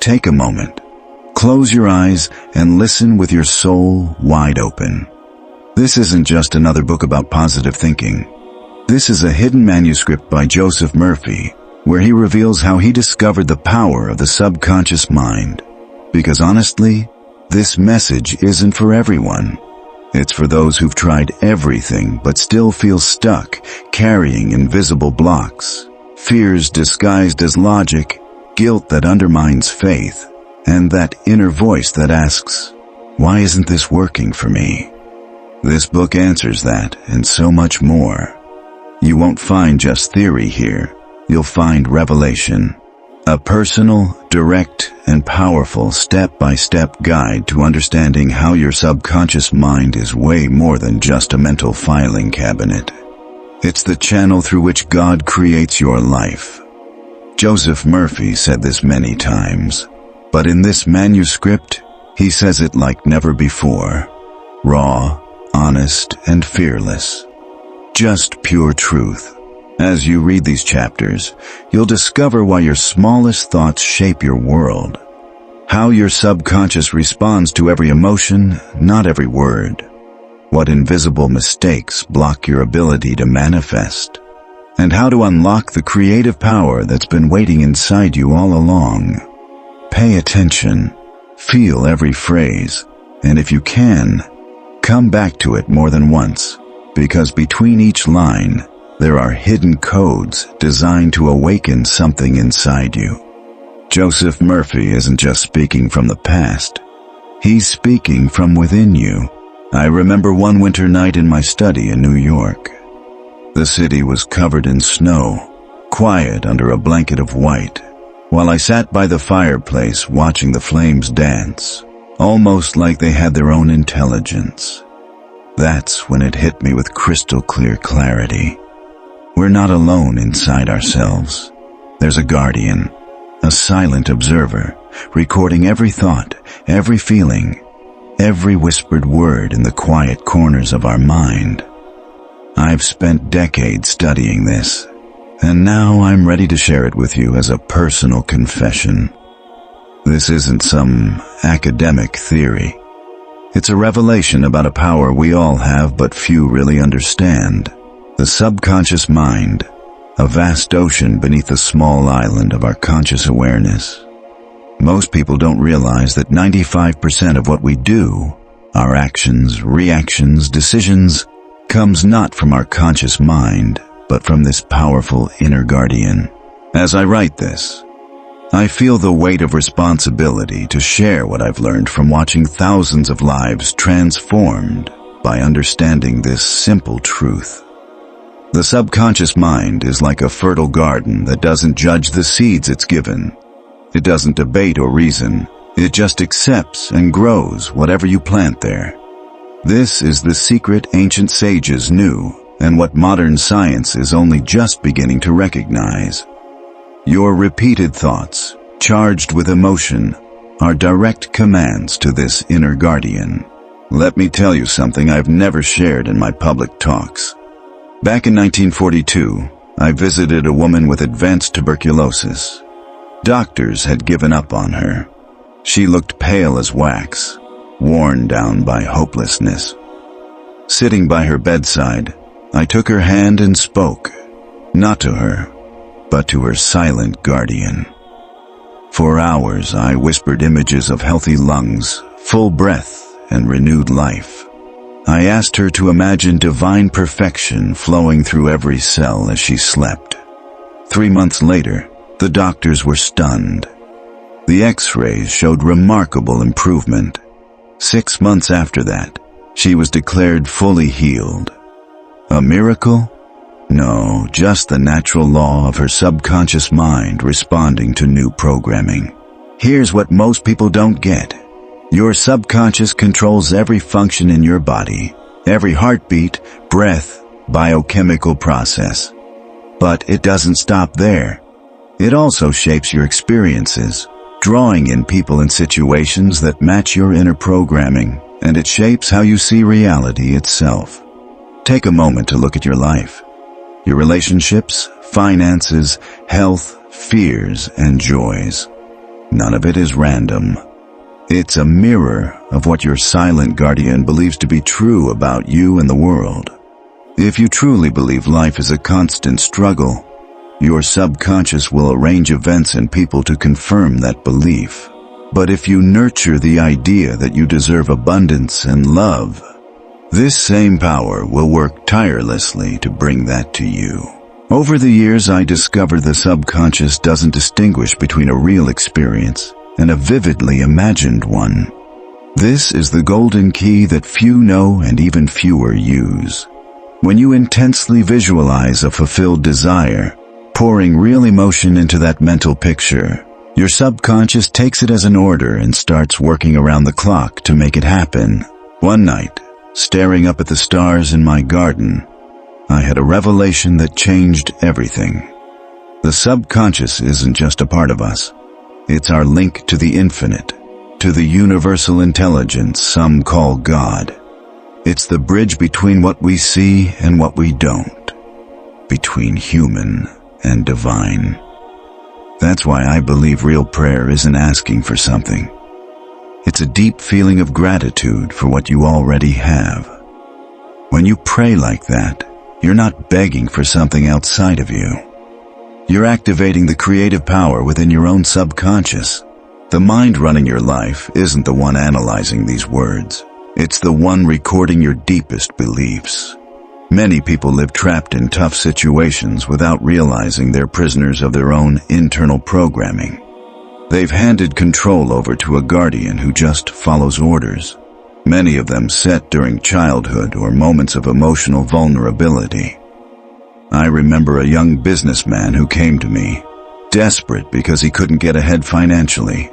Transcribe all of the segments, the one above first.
Take a moment. Close your eyes and listen with your soul wide open. This isn't just another book about positive thinking. This is a hidden manuscript by Joseph Murphy, where he reveals how he discovered the power of the subconscious mind. Because honestly, this message isn't for everyone. It's for those who've tried everything but still feel stuck, carrying invisible blocks, fears disguised as logic, guilt that undermines faith, and that inner voice that asks, "Why isn't this working for me?" This book answers that, and so much more. You won't find just theory here. You'll find revelation. A personal, direct, and powerful step-by-step guide to understanding how your subconscious mind is way more than just a mental filing cabinet. It's the channel through which God creates your life. Joseph Murphy said this many times, but in this manuscript, he says it like never before. Raw, honest, and fearless. Just pure truth. As you read these chapters, you'll discover why your smallest thoughts shape your world. How your subconscious responds to every emotion, not every word. What invisible mistakes block your ability to manifest. And how to unlock the creative power that's been waiting inside you all along. Pay attention. Feel every phrase. And if you can, come back to it more than once. Because between each line, there are hidden codes designed to awaken something inside you. Joseph Murphy isn't just speaking from the past. He's speaking from within you. I remember one winter night in my study in New York. The city was covered in snow, quiet under a blanket of white, while I sat by the fireplace watching the flames dance, almost like they had their own intelligence. That's when it hit me with crystal clear clarity. We're not alone inside ourselves. There's a guardian, a silent observer, recording every thought, every feeling, every whispered word in the quiet corners of our mind. I've spent decades studying this, and now I'm ready to share it with you as a personal confession. This isn't some academic theory. It's a revelation about a power we all have but few really understand. The subconscious mind, a vast ocean beneath the small island of our conscious awareness. Most people don't realize that 95% of what we do, our actions, reactions, decisions, comes not from our conscious mind, but from this powerful inner guardian. As I write this, I feel the weight of responsibility to share what I've learned from watching thousands of lives transformed by understanding this simple truth. The subconscious mind is like a fertile garden that doesn't judge the seeds it's given. It doesn't debate or reason. It just accepts and grows whatever you plant there. This is the secret ancient sages knew, and what modern science is only just beginning to recognize. Your repeated thoughts, charged with emotion, are direct commands to this inner guardian. Let me tell you something I've never shared in my public talks. Back in 1942, I visited a woman with advanced tuberculosis. Doctors had given up on her. She looked pale as wax, worn down by hopelessness. Sitting by her bedside, I took her hand and spoke, not to her, but to her silent guardian. For hours I whispered images of healthy lungs, full breath, and renewed life. I asked her to imagine divine perfection flowing through every cell as she slept. 3 months later, the doctors were stunned. The X-rays showed remarkable improvement. 6 months after that, she was declared fully healed. A miracle? No, just the natural law of her subconscious mind responding to new programming. Here's what most people don't get. Your subconscious controls every function in your body, every heartbeat, breath, biochemical process. But it doesn't stop there. It also shapes your experiences, drawing in people and situations that match your inner programming, and it shapes how you see reality itself. Take a moment to look at your life. Your relationships, finances, health, fears, and joys. None of it is random. It's a mirror of what your silent guardian believes to be true about you and the world. If you truly believe life is a constant struggle, your subconscious will arrange events and people to confirm that belief. But if you nurture the idea that you deserve abundance and love, this same power will work tirelessly to bring that to you. Over the years, I discovered the subconscious doesn't distinguish between a real experience and a vividly imagined one. This is the golden key that few know and even fewer use. When you intensely visualize a fulfilled desire, pouring real emotion into that mental picture, your subconscious takes it as an order and starts working around the clock to make it happen. One night, staring up at the stars in my garden, I had a revelation that changed everything. The subconscious isn't just a part of us. It's our link to the infinite, to the universal intelligence some call God. It's the bridge between what we see and what we don't, between human and divine. That's why I believe real prayer isn't asking for something. It's a deep feeling of gratitude for what you already have. When you pray like that, you're not begging for something outside of you. You're activating the creative power within your own subconscious. The mind running your life isn't the one analyzing these words. It's the one recording your deepest beliefs. Many people live trapped in tough situations without realizing they're prisoners of their own internal programming. They've handed control over to a guardian who just follows orders, many of them set during childhood or moments of emotional vulnerability. I remember a young businessman who came to me, desperate because he couldn't get ahead financially.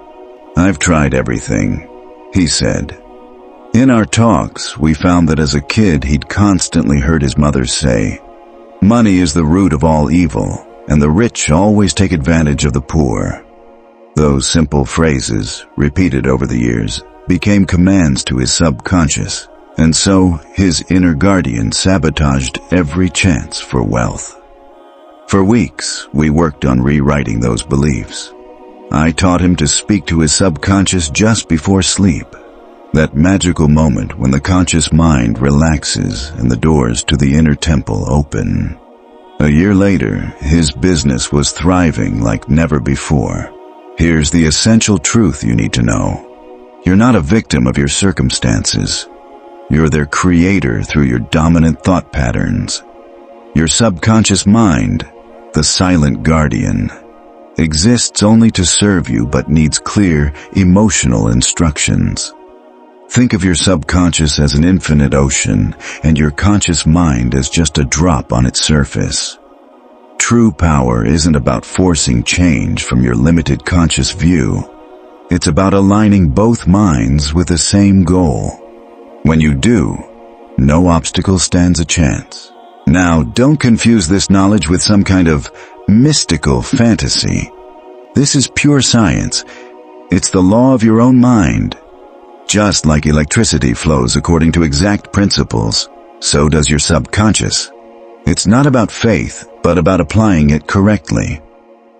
"I've tried everything," he said. In our talks, we found that as a kid he'd constantly heard his mother say, "Money is the root of all evil, and the rich always take advantage of the poor." Those simple phrases, repeated over the years, became commands to his subconscious, and so his inner guardian sabotaged every chance for wealth. For weeks, we worked on rewriting those beliefs. I taught him to speak to his subconscious just before sleep, that magical moment when the conscious mind relaxes and the doors to the inner temple open. A year later, his business was thriving like never before. Here's the essential truth you need to know. You're not a victim of your circumstances. You're their creator through your dominant thought patterns. Your subconscious mind, the silent guardian, exists only to serve you but needs clear, emotional instructions. Think of your subconscious as an infinite ocean and your conscious mind as just a drop on its surface. True power isn't about forcing change from your limited conscious view. It's about aligning both minds with the same goal. When you do, no obstacle stands a chance. Now, don't confuse this knowledge with some kind of mystical fantasy. This is pure science. It's the law of your own mind. Just like electricity flows according to exact principles, so does your subconscious. It's not about faith, but about applying it correctly.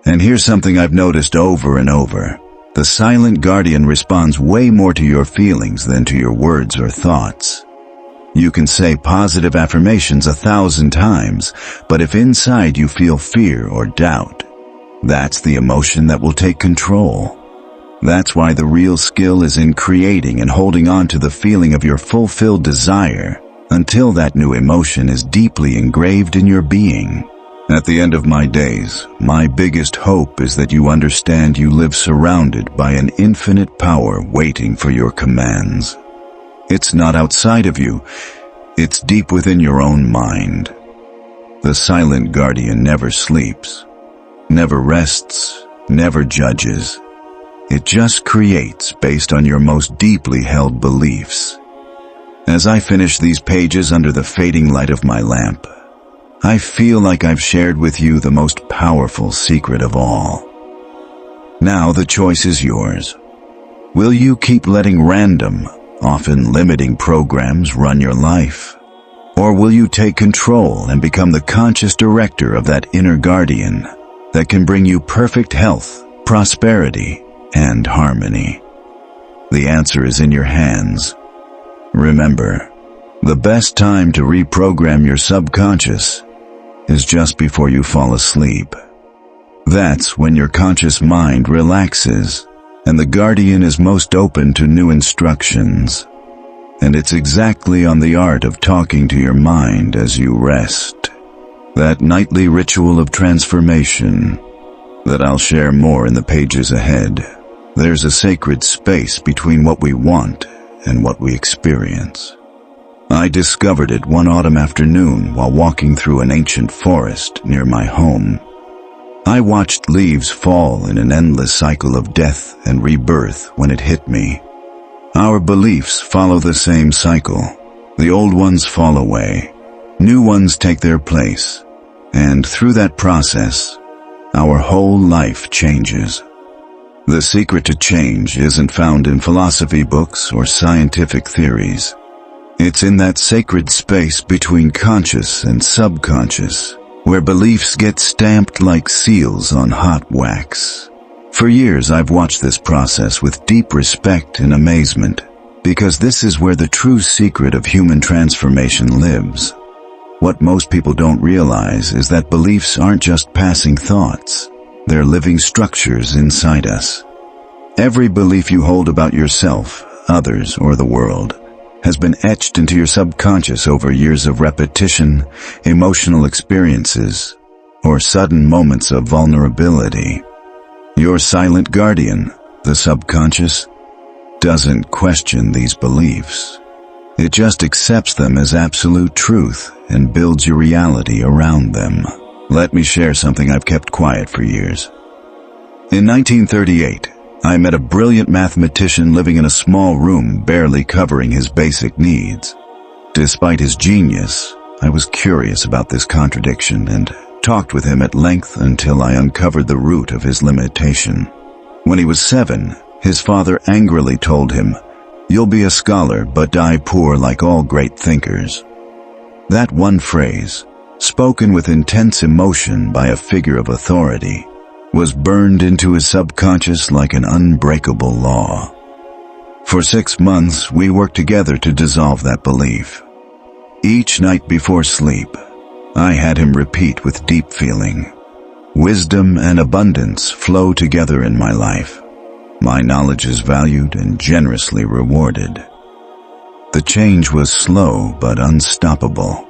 And here's something I've noticed over and over. The silent guardian responds way more to your feelings than to your words or thoughts. You can say positive affirmations 1,000 times, but if inside you feel fear or doubt, that's the emotion that will take control. That's why the real skill is in creating and holding on to the feeling of your fulfilled desire until that new emotion is deeply engraved in your being. At the end of my days, my biggest hope is that you understand you live surrounded by an infinite power waiting for your commands. It's not outside of you, it's deep within your own mind. The silent guardian never sleeps, never rests, never judges. It just creates based on your most deeply held beliefs. As I finish these pages under the fading light of my lamp, I feel like I've shared with you the most powerful secret of all. Now the choice is yours. Will you keep letting random, often limiting programs run your life? Or will you take control and become the conscious director of that inner guardian that can bring you perfect health, prosperity, and harmony? The answer is in your hands. Remember, the best time to reprogram your subconscious is just before you fall asleep. That's when your conscious mind relaxes and the guardian is most open to new instructions. And it's exactly on the art of talking to your mind as you rest, that nightly ritual of transformation, that I'll share more in the pages ahead. There's a sacred space between what we want and what we experience. I discovered it one autumn afternoon while walking through an ancient forest near my home. I watched leaves fall in an endless cycle of death and rebirth when it hit me. Our beliefs follow the same cycle. The old ones fall away, new ones take their place, and through that process, our whole life changes. The secret to change isn't found in philosophy books or scientific theories. It's in that sacred space between conscious and subconscious, where beliefs get stamped like seals on hot wax. For years I've watched this process with deep respect and amazement, because this is where the true secret of human transformation lives. What most people don't realize is that beliefs aren't just passing thoughts, they're living structures inside us. Every belief you hold about yourself, others, or the world has been etched into your subconscious over years of repetition, emotional experiences, or sudden moments of vulnerability. Your silent guardian, the subconscious, doesn't question these beliefs. It just accepts them as absolute truth and builds your reality around them. Let me share something I've kept quiet for years. In 1938, I met a brilliant mathematician living in a small room barely covering his basic needs. Despite his genius, I was curious about this contradiction and talked with him at length until I uncovered the root of his limitation. When he was 7, his father angrily told him, "You'll be a scholar but die poor like all great thinkers." That one phrase, spoken with intense emotion by a figure of authority, was burned into his subconscious like an unbreakable law. For 6 months, we worked together to dissolve that belief. Each night before sleep, I had him repeat with deep feeling, "Wisdom and abundance flow together in my life. My knowledge is valued and generously rewarded." The change was slow but unstoppable.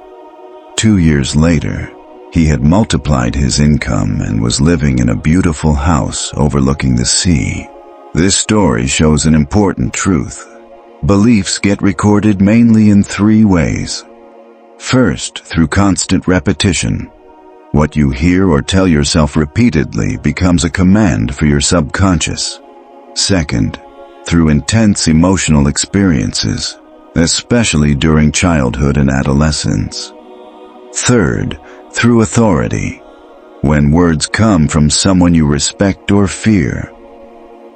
2 years later, he had multiplied his income and was living in a beautiful house overlooking the sea. This story shows an important truth. Beliefs get recorded mainly in 3 ways. First, through constant repetition. What you hear or tell yourself repeatedly becomes a command for your subconscious. Second, through intense emotional experiences, especially during childhood and adolescence. Third, through authority, when words come from someone you respect or fear.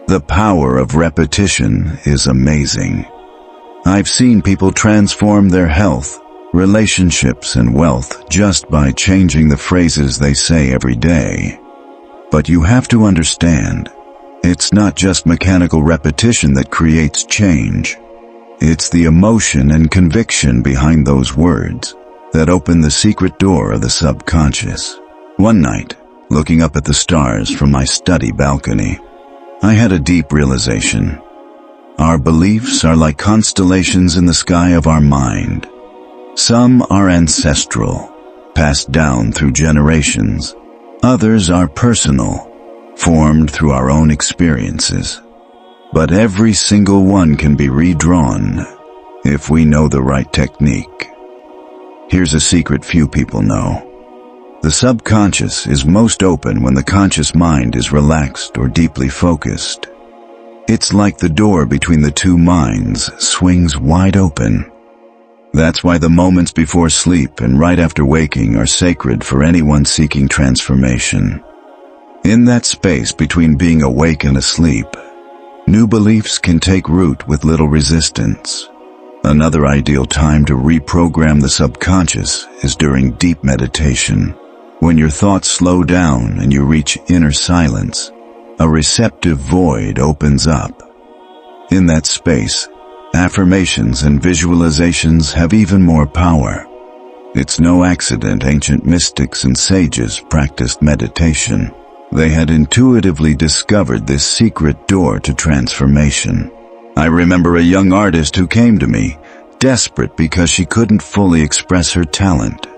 The power of repetition is amazing. I've seen people transform their health, relationships, and wealth just by changing the phrases they say every day. But you have to understand, it's not just mechanical repetition that creates change. It's the emotion and conviction behind those words that open the secret door of the subconscious. One night, looking up at the stars from my study balcony, I had a deep realization. Our beliefs are like constellations in the sky of our mind. Some are ancestral, passed down through generations. Others are personal, formed through our own experiences. But every single one can be redrawn if we know the right technique. Here's a secret few people know. The subconscious is most open when the conscious mind is relaxed or deeply focused. It's like the door between the 2 minds swings wide open. That's why the moments before sleep and right after waking are sacred for anyone seeking transformation. In that space between being awake and asleep, new beliefs can take root with little resistance. Another ideal time to reprogram the subconscious is during deep meditation, when your thoughts slow down and you reach inner silence. a receptive void opens up. In that space, affirmations and visualizations have even more power. It's no accident ancient mystics and sages practiced meditation. They had intuitively discovered this secret door to transformation. I remember a young artist who came to me, desperate because she couldn't fully express her talent.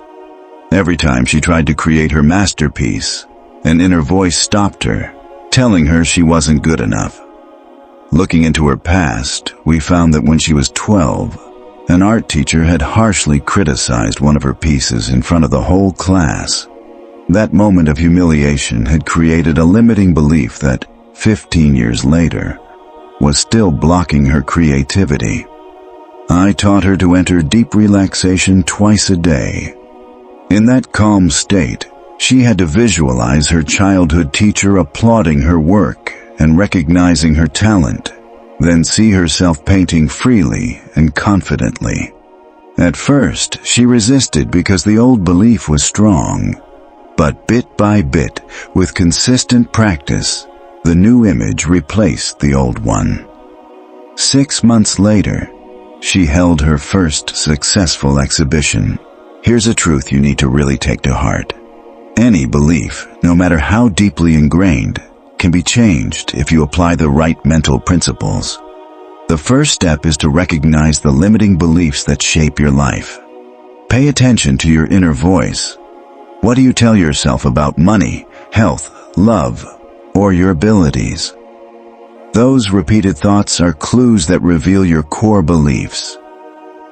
Every time she tried to create her masterpiece, an inner voice stopped her, telling her she wasn't good enough. Looking into her past, we found that when she was 12, an art teacher had harshly criticized one of her pieces in front of the whole class. That moment of humiliation had created a limiting belief that, 15 years later, was still blocking her creativity. I taught her to enter deep relaxation twice a day. In that calm state, she had to visualize her childhood teacher applauding her work and recognizing her talent, then see herself painting freely and confidently. At first, she resisted because the old belief was strong. But bit by bit, with consistent practice, the new image replaced the old one. 6 months later, she held her first successful exhibition. Here's a truth you need to really take to heart. Any belief, no matter how deeply ingrained, can be changed if you apply the right mental principles. The first step is to recognize the limiting beliefs that shape your life. Pay attention to your inner voice. What do you tell yourself about money, health, love, or your abilities? Those repeated thoughts are clues that reveal your core beliefs.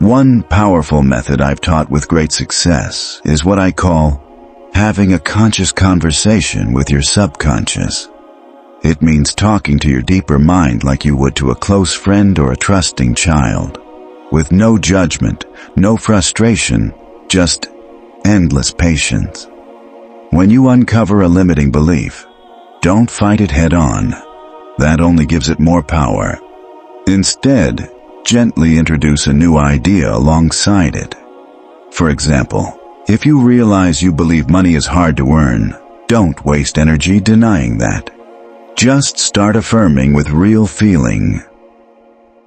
One powerful method I've taught with great success is what I call having a conscious conversation with your subconscious. It means talking to your deeper mind like you would to a close friend or a trusting child, with no judgment, no frustration, just endless patience. When you uncover a limiting belief, don't fight it head on. That only gives it more power. Instead, gently introduce a new idea alongside it. For example, if you realize you believe money is hard to earn, don't waste energy denying that. Just start affirming with real feeling.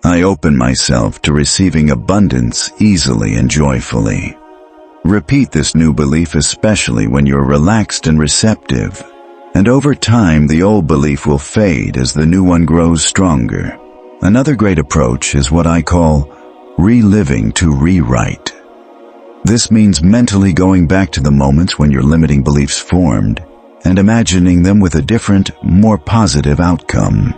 I open myself to receiving abundance easily and joyfully. Repeat this new belief especially when you're relaxed and receptive, and over time the old belief will fade as the new one grows stronger. Another great approach is what I call reliving to rewrite. This means mentally going back to the moments when your limiting beliefs formed and imagining them with a different, more positive outcome.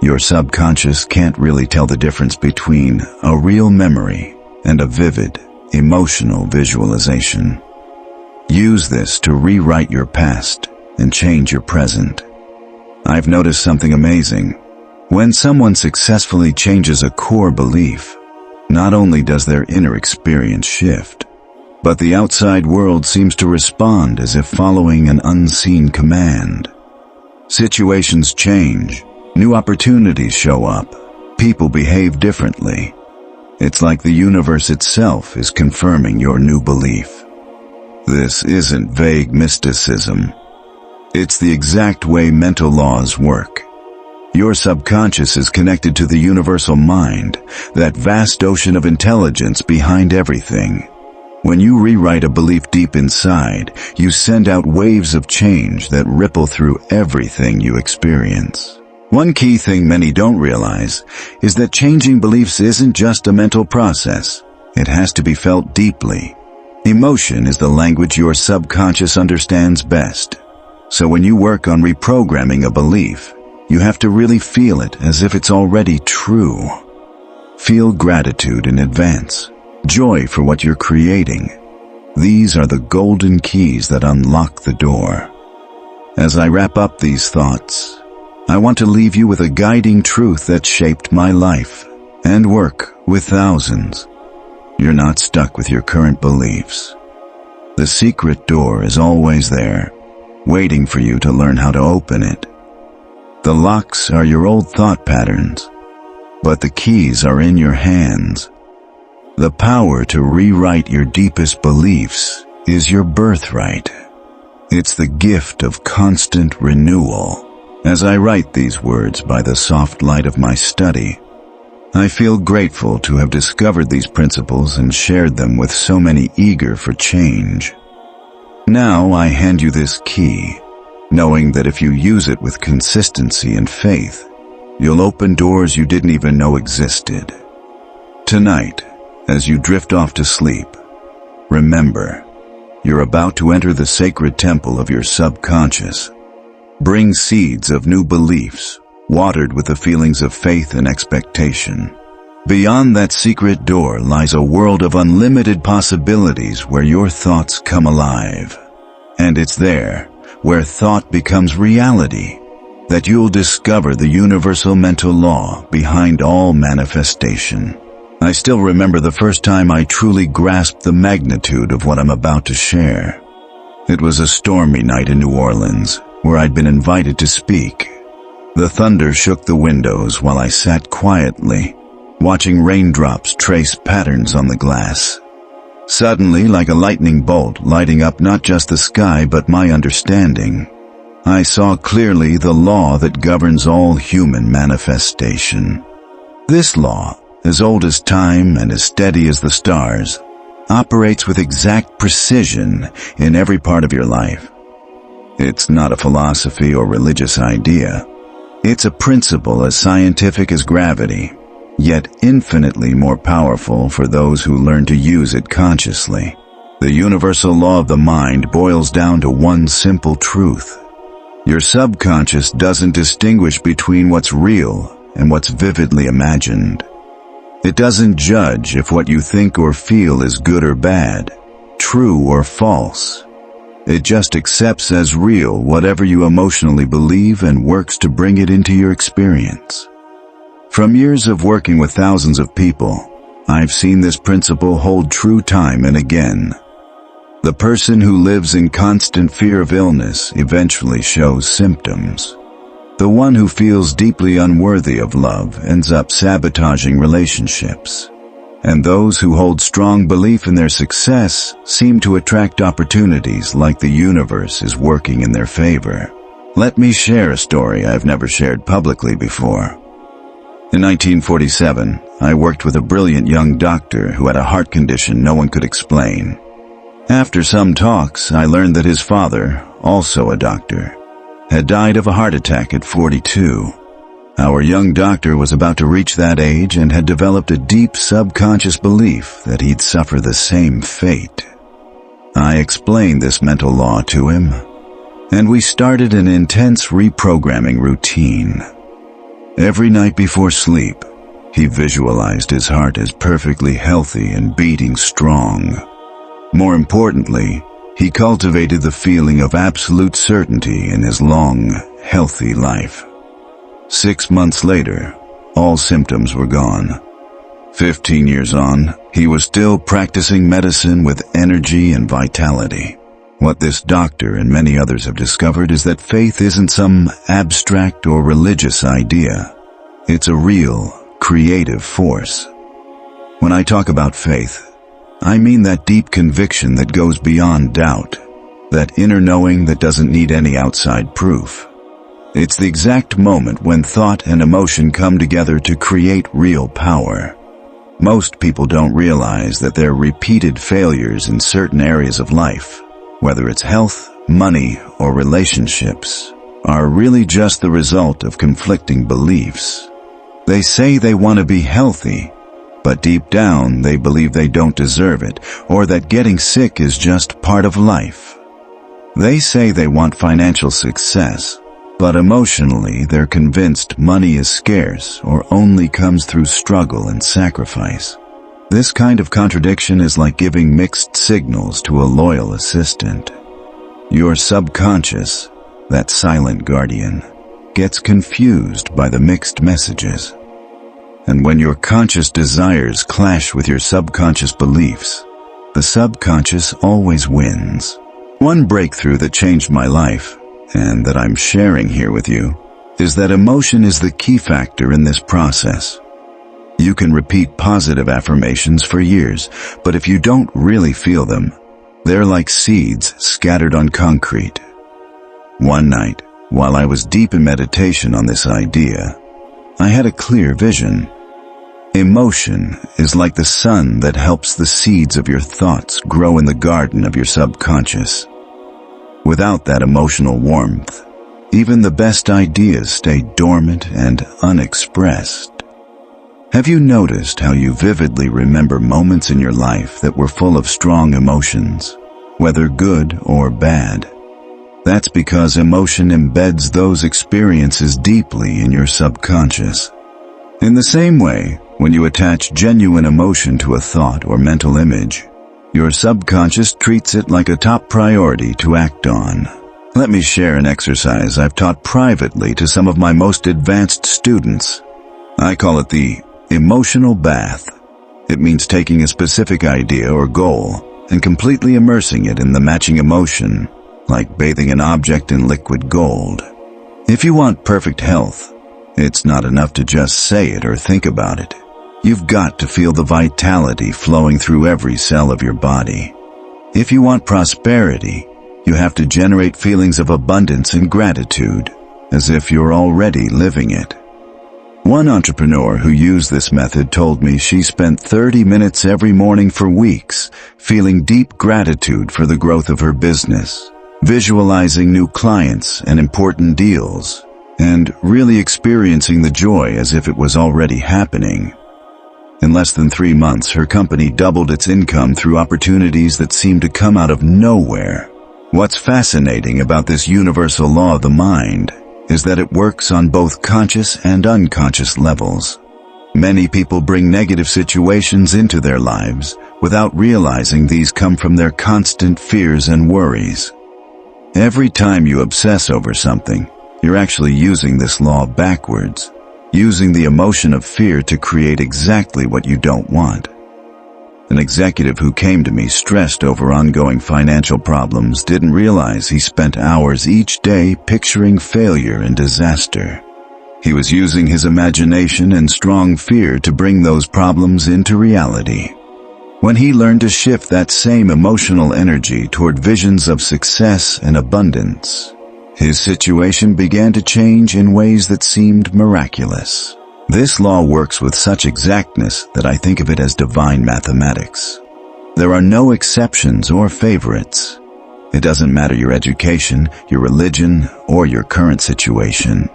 Your subconscious can't really tell the difference between a real memory and a vivid, emotional visualization. Use this to rewrite your past and change your present. I've noticed something amazing. When someone successfully changes a core belief, not only does their inner experience shift, but the outside world seems to respond as if following an unseen command. Situations change, new opportunities show up, people behave differently. It's like the universe itself is confirming your new belief. This isn't vague mysticism. It's the exact way mental laws work. Your subconscious is connected to the universal mind, that vast ocean of intelligence behind everything. When you rewrite a belief deep inside, you send out waves of change that ripple through everything you experience. One key thing many don't realize is that changing beliefs isn't just a mental process. It has to be felt deeply. Emotion is the language your subconscious understands best. So when you work on reprogramming a belief, you have to really feel it as if it's already true. Feel gratitude in advance, joy for what you're creating. These are the golden keys that unlock the door. As I wrap up these thoughts, I want to leave you with a guiding truth that shaped my life and work with thousands. You're not stuck with your current beliefs. The secret door is always there, waiting for you to learn how to open it. The locks are your old thought patterns, but the keys are in your hands. The power to rewrite your deepest beliefs is your birthright. It's the gift of constant renewal. As I write these words by the soft light of my study, I feel grateful to have discovered these principles and shared them with so many eager for change. Now I hand you this key, knowing that if you use it with consistency and faith, you'll open doors you didn't even know existed. Tonight, as you drift off to sleep, remember, you're about to enter the sacred temple of your subconscious. Bring seeds of new beliefs, watered with the feelings of faith and expectation. Beyond that secret door lies a world of unlimited possibilities where your thoughts come alive. And it's there, where thought becomes reality, that you'll discover the universal mental law behind all manifestation. I still remember the first time I truly grasped the magnitude of what I'm about to share. It was a stormy night in New Orleans, where I'd been invited to speak. The thunder shook the windows while I sat quietly, watching raindrops trace patterns on the glass. Suddenly, like a lightning bolt lighting up not just the sky but my understanding, I saw clearly the law that governs all human manifestation. This law, as old as time and as steady as the stars, operates with exact precision in every part of your life. It's not a philosophy or religious idea. It's a principle as scientific as gravity, yet infinitely more powerful for those who learn to use it consciously. The universal law of the mind boils down to one simple truth. Your subconscious doesn't distinguish between what's real and what's vividly imagined. It doesn't judge if what you think or feel is good or bad, true or false. It just accepts as real whatever you emotionally believe and works to bring it into your experience. From years of working with thousands of people, I've seen this principle hold true time and again. The person who lives in constant fear of illness eventually shows symptoms. The one who feels deeply unworthy of love ends up sabotaging relationships. And those who hold strong belief in their success seem to attract opportunities like the universe is working in their favor. Let me share a story I've never shared publicly before. In 1947, I worked with a brilliant young doctor who had a heart condition no one could explain. After some talks, I learned that his father, also a doctor, had died of a heart attack at 42. Our young doctor was about to reach that age and had developed a deep subconscious belief that he'd suffer the same fate. I explained this mental law to him, and we started an intense reprogramming routine. Every night before sleep, he visualized his heart as perfectly healthy and beating strong. More importantly, he cultivated the feeling of absolute certainty in his long, healthy life. 6 months later, all symptoms were gone. 15 years on, he was still practicing medicine with energy and vitality. What this doctor and many others have discovered is that faith isn't some abstract or religious idea. It's a real, creative force. When I talk about faith, I mean that deep conviction that goes beyond doubt, that inner knowing that doesn't need any outside proof. It's the exact moment when thought and emotion come together to create real power. Most people don't realize that their repeated failures in certain areas of life, whether it's health, money, or relationships, are really just the result of conflicting beliefs. They say they want to be healthy, but deep down they believe they don't deserve it, or that getting sick is just part of life. They say they want financial success, but emotionally they're convinced money is scarce or only comes through struggle and sacrifice. This kind of contradiction is like giving mixed signals to a loyal assistant. Your subconscious, that silent guardian, gets confused by the mixed messages. And when your conscious desires clash with your subconscious beliefs, the subconscious always wins. One breakthrough that changed my life, and that I'm sharing here with you, is that emotion is the key factor in this process. You can repeat positive affirmations for years, but if you don't really feel them, they're like seeds scattered on concrete. One night, while I was deep in meditation on this idea, I had a clear vision. Emotion is like the sun that helps the seeds of your thoughts grow in the garden of your subconscious. Without that emotional warmth, even the best ideas stay dormant and unexpressed. Have you noticed how you vividly remember moments in your life that were full of strong emotions, whether good or bad? That's because emotion embeds those experiences deeply in your subconscious. In the same way, when you attach genuine emotion to a thought or mental image, your subconscious treats it like a top priority to act on. Let me share an exercise I've taught privately to some of my most advanced students. I call it the emotional bath. It means taking a specific idea or goal and completely immersing it in the matching emotion, like bathing an object in liquid gold. If you want perfect health, it's not enough to just say it or think about it. You've got to feel the vitality flowing through every cell of your body. If you want prosperity, you have to generate feelings of abundance and gratitude, as if you're already living it. One entrepreneur who used this method told me she spent 30 minutes every morning for weeks, feeling deep gratitude for the growth of her business, visualizing new clients and important deals, and really experiencing the joy as if it was already happening. In less than 3 months, her company doubled its income through opportunities that seemed to come out of nowhere. What's fascinating about this universal law of the mind is that it works on both conscious and unconscious levels. Many people bring negative situations into their lives without realizing these come from their constant fears and worries. Every time you obsess over something, you're actually using this law backwards, using the emotion of fear to create exactly what you don't want. An executive who came to me stressed over ongoing financial problems didn't realize he spent hours each day picturing failure and disaster. He was using his imagination and strong fear to bring those problems into reality. When he learned to shift that same emotional energy toward visions of success and abundance, his situation began to change in ways that seemed miraculous. This law works with such exactness that I think of it as divine mathematics. There are no exceptions or favorites. It doesn't matter your education, your religion, or your current situation.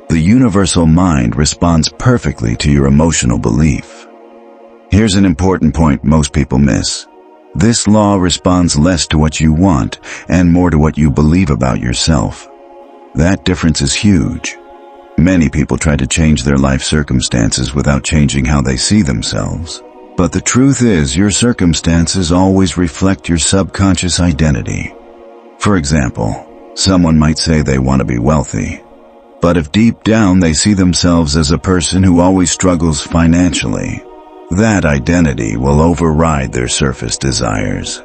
The universal mind responds perfectly to your emotional belief. Here's an important point most people miss. This law responds less to what you want and more to what you believe about yourself. That difference is huge. Many people try to change their life circumstances without changing how they see themselves. But the truth is, your circumstances always reflect your subconscious identity. For example, someone might say they want to be wealthy. But if deep down they see themselves as a person who always struggles financially, that identity will override their surface desires.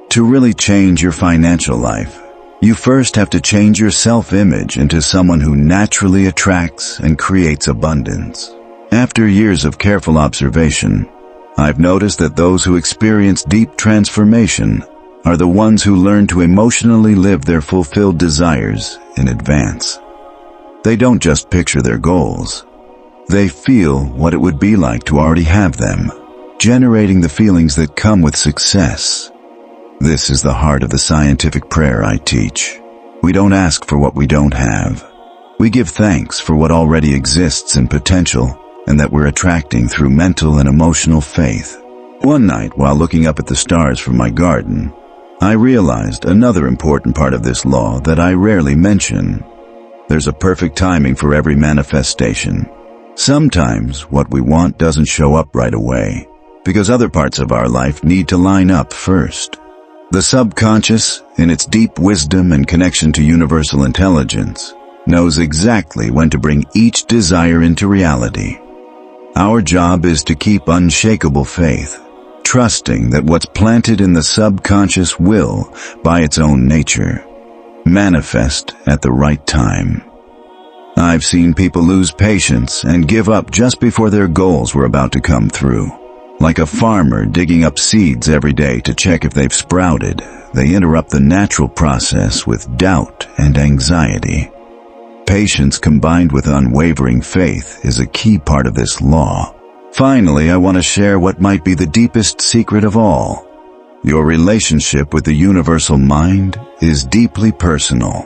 To really change your financial life, you first have to change your self-image into someone who naturally attracts and creates abundance. After years of careful observation, I've noticed that those who experience deep transformation are the ones who learn to emotionally live their fulfilled desires in advance. They don't just picture their goals. They feel what it would be like to already have them, generating the feelings that come with success. This is the heart of the scientific prayer I teach. We don't ask for what we don't have. We give thanks for what already exists in potential and that we're attracting through mental and emotional faith. One night, while looking up at the stars from my garden, I realized another important part of this law that I rarely mention. There's a perfect timing for every manifestation. Sometimes what we want doesn't show up right away, because other parts of our life need to line up first. The subconscious, in its deep wisdom and connection to universal intelligence, knows exactly when to bring each desire into reality. Our job is to keep unshakable faith, trusting that what's planted in the subconscious will, by its own nature, manifest at the right time. I've seen people lose patience and give up just before their goals were about to come through. Like a farmer digging up seeds every day to check if they've sprouted, they interrupt the natural process with doubt and anxiety. Patience combined with unwavering faith is a key part of this law. Finally, I want to share what might be the deepest secret of all. Your relationship with the universal mind is deeply personal.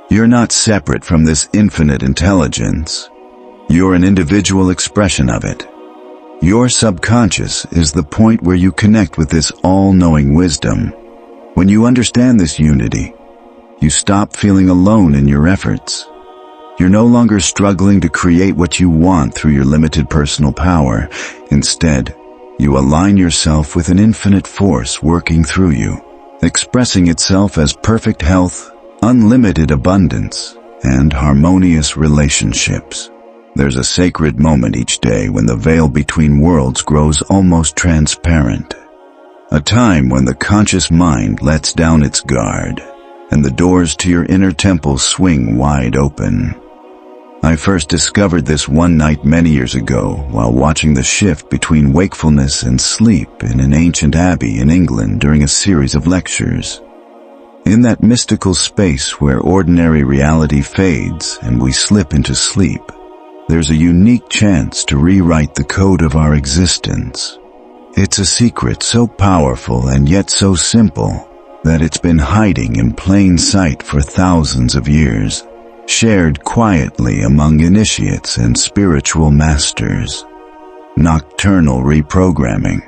You're not separate from this infinite intelligence. You're an individual expression of it. Your subconscious is the point where you connect with this all-knowing wisdom. When you understand this unity, you stop feeling alone in your efforts. You're no longer struggling to create what you want through your limited personal power. Instead, you align yourself with an infinite force working through you, expressing itself as perfect health, unlimited abundance, and harmonious relationships. There's a sacred moment each day when the veil between worlds grows almost transparent. A time when the conscious mind lets down its guard, and the doors to your inner temple swing wide open. I first discovered this one night many years ago while watching the shift between wakefulness and sleep in an ancient abbey in England during a series of lectures. In that mystical space where ordinary reality fades and we slip into sleep, there's a unique chance to rewrite the code of our existence. It's a secret so powerful and yet so simple that it's been hiding in plain sight for thousands of years, shared quietly among initiates and spiritual masters. Nocturnal reprogramming.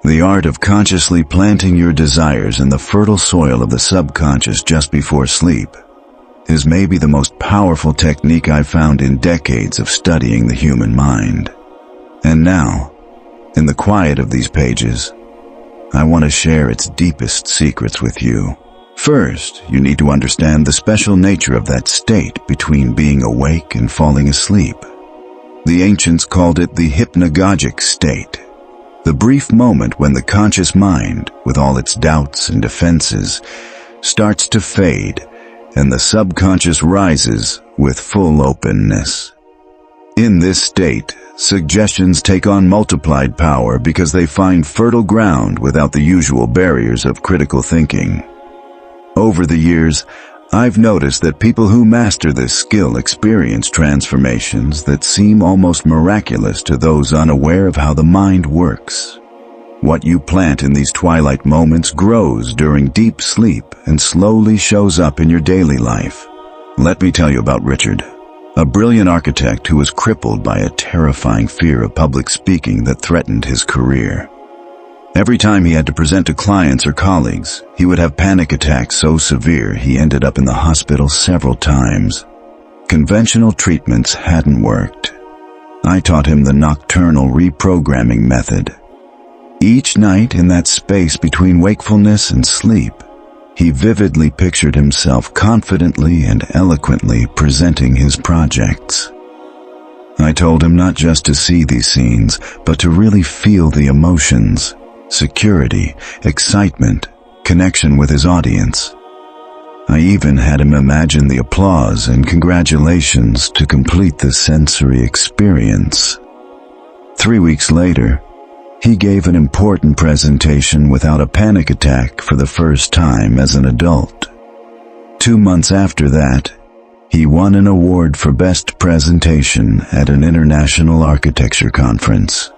The art of consciously planting your desires in the fertile soil of the subconscious just before sleep is maybe the most powerful technique I've found in decades of studying the human mind. And now, in the quiet of these pages, I want to share its deepest secrets with you. First, you need to understand the special nature of that state between being awake and falling asleep. The ancients called it the hypnagogic state, the brief moment when the conscious mind, with all its doubts and defenses, starts to fade and the subconscious rises with full openness. In this state, suggestions take on multiplied power because they find fertile ground without the usual barriers of critical thinking. Over the years, I've noticed that people who master this skill experience transformations that seem almost miraculous to those unaware of how the mind works. What you plant in these twilight moments grows during deep sleep and slowly shows up in your daily life. Let me tell you about Richard, a brilliant architect who was crippled by a terrifying fear of public speaking that threatened his career. Every time he had to present to clients or colleagues, he would have panic attacks so severe he ended up in the hospital several times. Conventional treatments hadn't worked. I taught him the nocturnal reprogramming method. Each night in that space between wakefulness and sleep, he vividly pictured himself confidently and eloquently presenting his projects. I told him not just to see these scenes, but to really feel the emotions, security, excitement, connection with his audience. I even had him imagine the applause and congratulations to complete the sensory experience. 3 weeks later, he gave an important presentation without a panic attack for the first time as an adult. 2 months after that, he won an award for Best Presentation at an international architecture conference.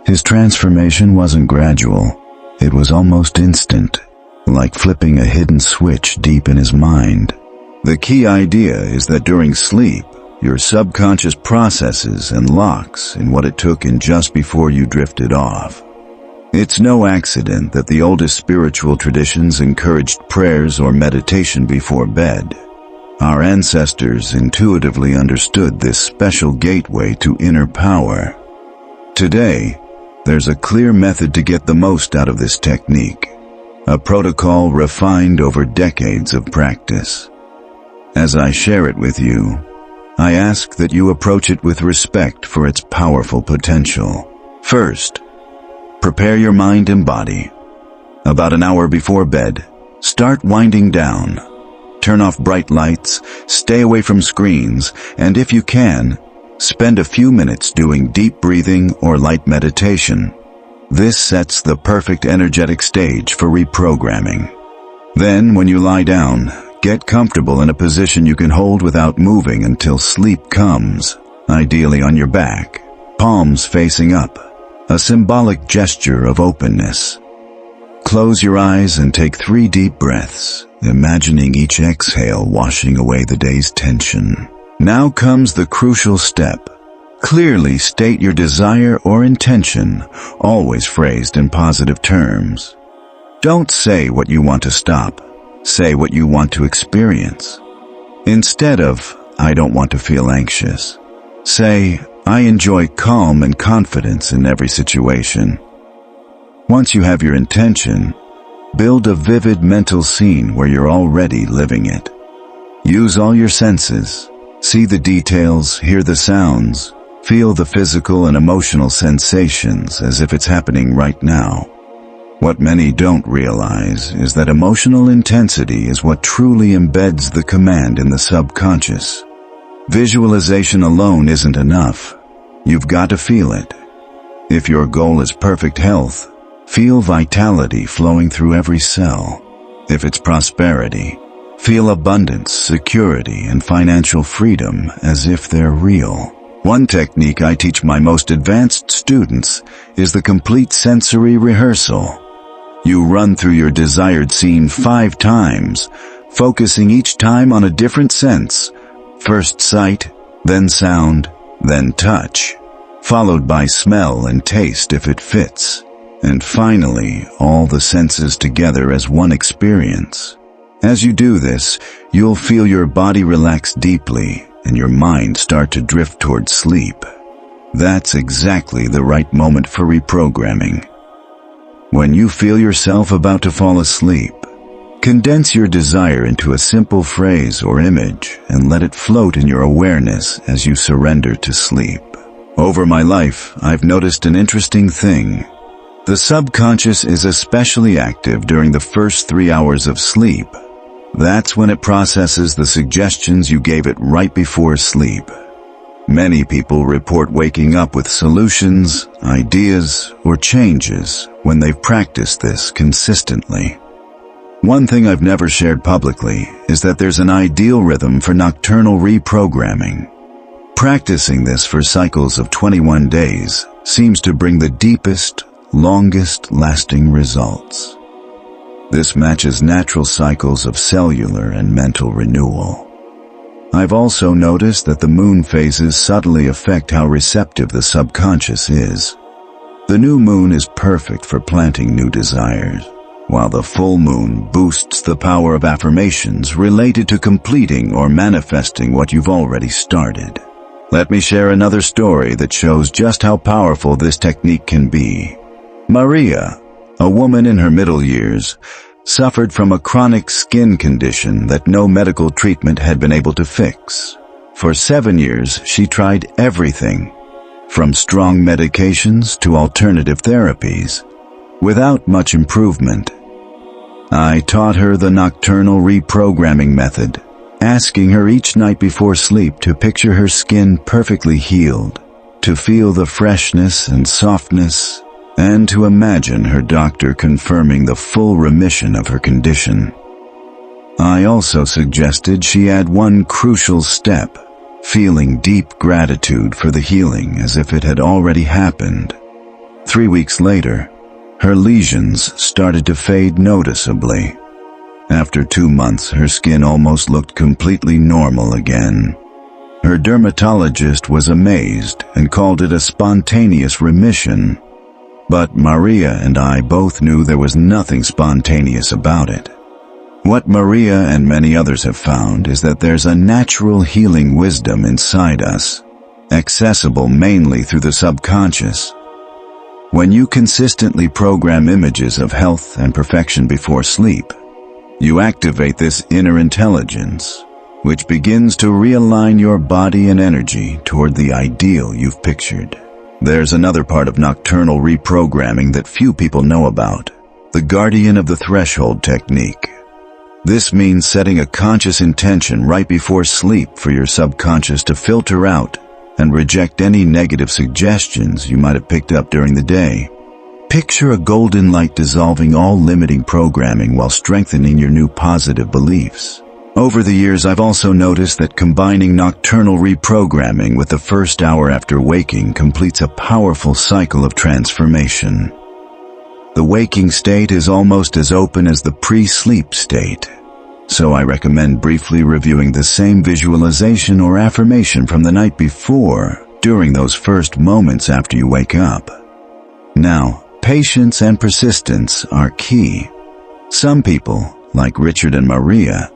His transformation wasn't gradual. It was almost instant, like flipping a hidden switch deep in his mind. The key idea is that during sleep, your subconscious processes and locks in what it took in just before you drifted off. It's no accident that the oldest spiritual traditions encouraged prayers or meditation before bed. Our ancestors intuitively understood this special gateway to inner power. Today, there's a clear method to get the most out of this technique, a protocol refined over decades of practice. As I share it with you, I ask that you approach it with respect for its powerful potential. First, prepare your mind and body. About an hour before bed, start winding down. Turn off bright lights, stay away from screens, and if you can, spend a few minutes doing deep breathing or light meditation. This sets the perfect energetic stage for reprogramming. Then, when you lie down, Get comfortable in a position you can hold without moving until sleep comes, ideally on your back, palms facing up, a symbolic gesture of openness. Close your eyes and take 3 deep breaths, imagining each exhale washing away the day's tension. Now comes the crucial step. Clearly state your desire or intention, always phrased in positive terms. Don't say what you want to stop. Say what you want to experience. Instead of, I don't want to feel anxious, say, I enjoy calm and confidence in every situation. Once you have your intention, build a vivid mental scene where you're already living it. Use all your senses. See the details, hear the sounds, feel the physical and emotional sensations as if it's happening right now. What many don't realize is that emotional intensity is what truly embeds the command in the subconscious. Visualization alone isn't enough. You've got to feel it. If your goal is perfect health, feel vitality flowing through every cell. If it's prosperity, feel abundance, security, and financial freedom as if they're real. One technique I teach my most advanced students is the complete sensory rehearsal. You run through your desired scene 5 times, focusing each time on a different sense. First sight, then sound, then touch, followed by smell and taste if it fits, and finally, all the senses together as one experience. As you do this, you'll feel your body relax deeply and your mind start to drift towards sleep. That's exactly the right moment for reprogramming. When you feel yourself about to fall asleep, condense your desire into a simple phrase or image and let it float in your awareness as you surrender to sleep. Over my life, I've noticed an interesting thing. The subconscious is especially active during the first 3 hours of sleep. That's when it processes the suggestions you gave it right before sleep. Many people report waking up with solutions, ideas, or changes when they've practiced this consistently. One thing I've never shared publicly is that there's an ideal rhythm for nocturnal reprogramming. Practicing this for cycles of 21 days seems to bring the deepest, longest-lasting results. This matches natural cycles of cellular and mental renewal. I've also noticed that the moon phases subtly affect how receptive the subconscious is. The new moon is perfect for planting new desires, while the full moon boosts the power of affirmations related to completing or manifesting what you've already started. Let me share another story that shows just how powerful this technique can be. Maria, a woman in her middle years, suffered from a chronic skin condition that no medical treatment had been able to fix. For 7 years, she tried everything, from strong medications to alternative therapies, without much improvement. I taught her the nocturnal reprogramming method, asking her each night before sleep to picture her skin perfectly healed, to feel the freshness and softness, and to imagine her doctor confirming the full remission of her condition. I also suggested she add one crucial step, feeling deep gratitude for the healing as if it had already happened. 3 weeks later, her lesions started to fade noticeably. After 2 months, her skin almost looked completely normal again. Her dermatologist was amazed and called it a spontaneous remission. But Maria and I both knew there was nothing spontaneous about it. What Maria and many others have found is that there's a natural healing wisdom inside us, accessible mainly through the subconscious. When you consistently program images of health and perfection before sleep, you activate this inner intelligence, which begins to realign your body and energy toward the ideal you've pictured. There's another part of nocturnal reprogramming that few people know about, the guardian of the threshold technique. This means setting a conscious intention right before sleep for your subconscious to filter out and reject any negative suggestions you might have picked up during the day. Picture a golden light dissolving all limiting programming while strengthening your new positive beliefs. Over the years, I've also noticed that combining nocturnal reprogramming with the first hour after waking completes a powerful cycle of transformation. The waking state is almost as open as the pre-sleep state, so I recommend briefly reviewing the same visualization or affirmation from the night before during those first moments after you wake up. Now, patience and persistence are key. Some people, like Richard and Maria,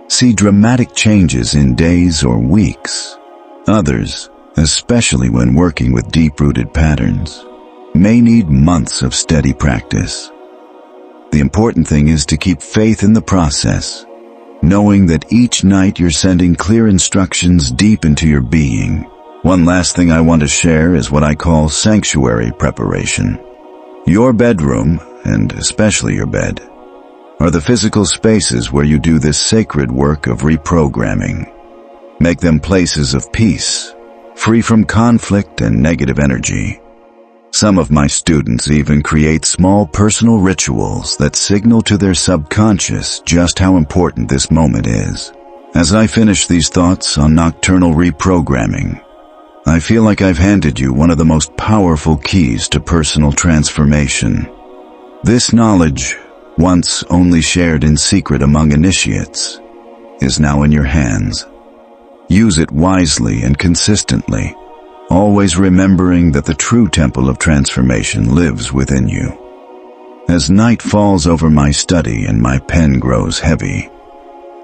see dramatic changes in days or weeks. Others, especially when working with deep-rooted patterns, may need months of steady practice. The important thing is to keep faith in the process, knowing that each night you're sending clear instructions deep into your being. One last thing I want to share is what I call sanctuary preparation. Your bedroom, and especially your bed, are the physical spaces where you do this sacred work of reprogramming. Make them places of peace, free from conflict and negative energy. Some of my students even create small personal rituals that signal to their subconscious just how important this moment is. As I finish these thoughts on nocturnal reprogramming, I feel like I've handed you one of the most powerful keys to personal transformation. This knowledge, once only shared in secret among initiates, is now in your hands. Use it wisely and consistently, always remembering that the true temple of transformation lives within you. As night falls over my study and my pen grows heavy,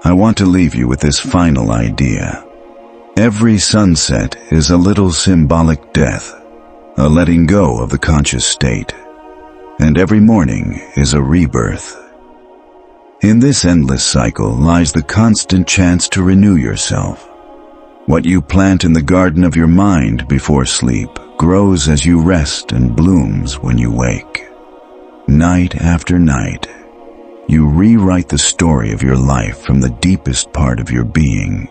I want to leave you with this final idea. Every sunset is a little symbolic death, a letting go of the conscious state. And every morning is a rebirth. In this endless cycle lies the constant chance to renew yourself. What you plant in the garden of your mind before sleep grows as you rest and blooms when you wake. Night after night, you rewrite the story of your life from the deepest part of your being.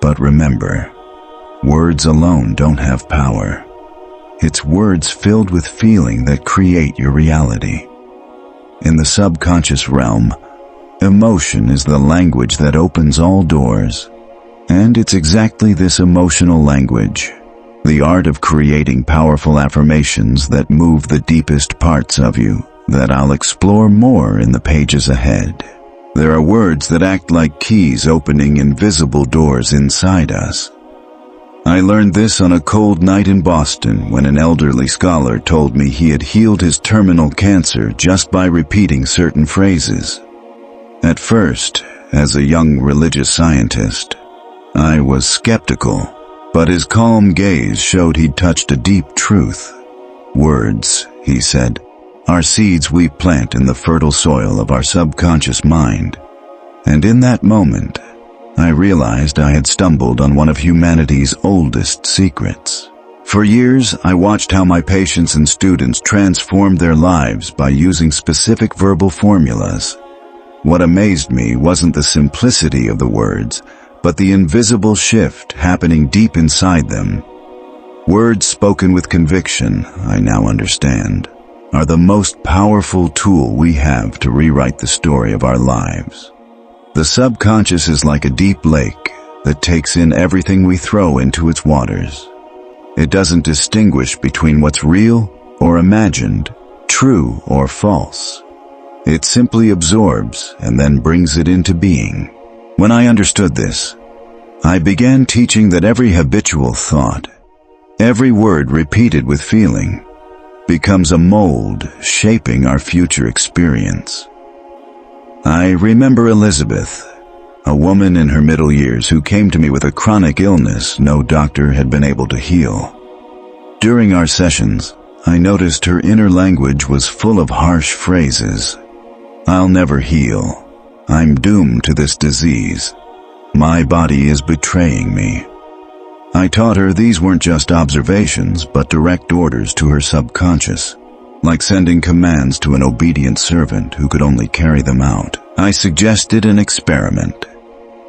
But remember, words alone don't have power. It's words filled with feeling that create your reality. In the subconscious realm, emotion is the language that opens all doors. And it's exactly this emotional language, the art of creating powerful affirmations that move the deepest parts of you, that I'll explore more in the pages ahead. There are words that act like keys opening invisible doors inside us. I learned this on a cold night in Boston when an elderly scholar told me he had healed his terminal cancer just by repeating certain phrases. At first, as a young religious scientist, I was skeptical, but his calm gaze showed he'd touched a deep truth. Words, he said, are seeds we plant in the fertile soil of our subconscious mind. And in that moment, I realized I had stumbled on one of humanity's oldest secrets. For years, I watched how my patients and students transformed their lives by using specific verbal formulas. What amazed me wasn't the simplicity of the words, but the invisible shift happening deep inside them. Words spoken with conviction, I now understand, are the most powerful tool we have to rewrite the story of our lives. The subconscious is like a deep lake that takes in everything we throw into its waters. It doesn't distinguish between what's real or imagined, true or false. It simply absorbs and then brings it into being. When I understood this, I began teaching that every habitual thought, every word repeated with feeling, becomes a mold shaping our future experience. I remember Elizabeth, a woman in her middle years who came to me with a chronic illness no doctor had been able to heal. During our sessions, I noticed her inner language was full of harsh phrases. I'll never heal. I'm doomed to this disease. My body is betraying me. I taught her these weren't just observations, but direct orders to her subconscious, like sending commands to an obedient servant who could only carry them out. I suggested an experiment.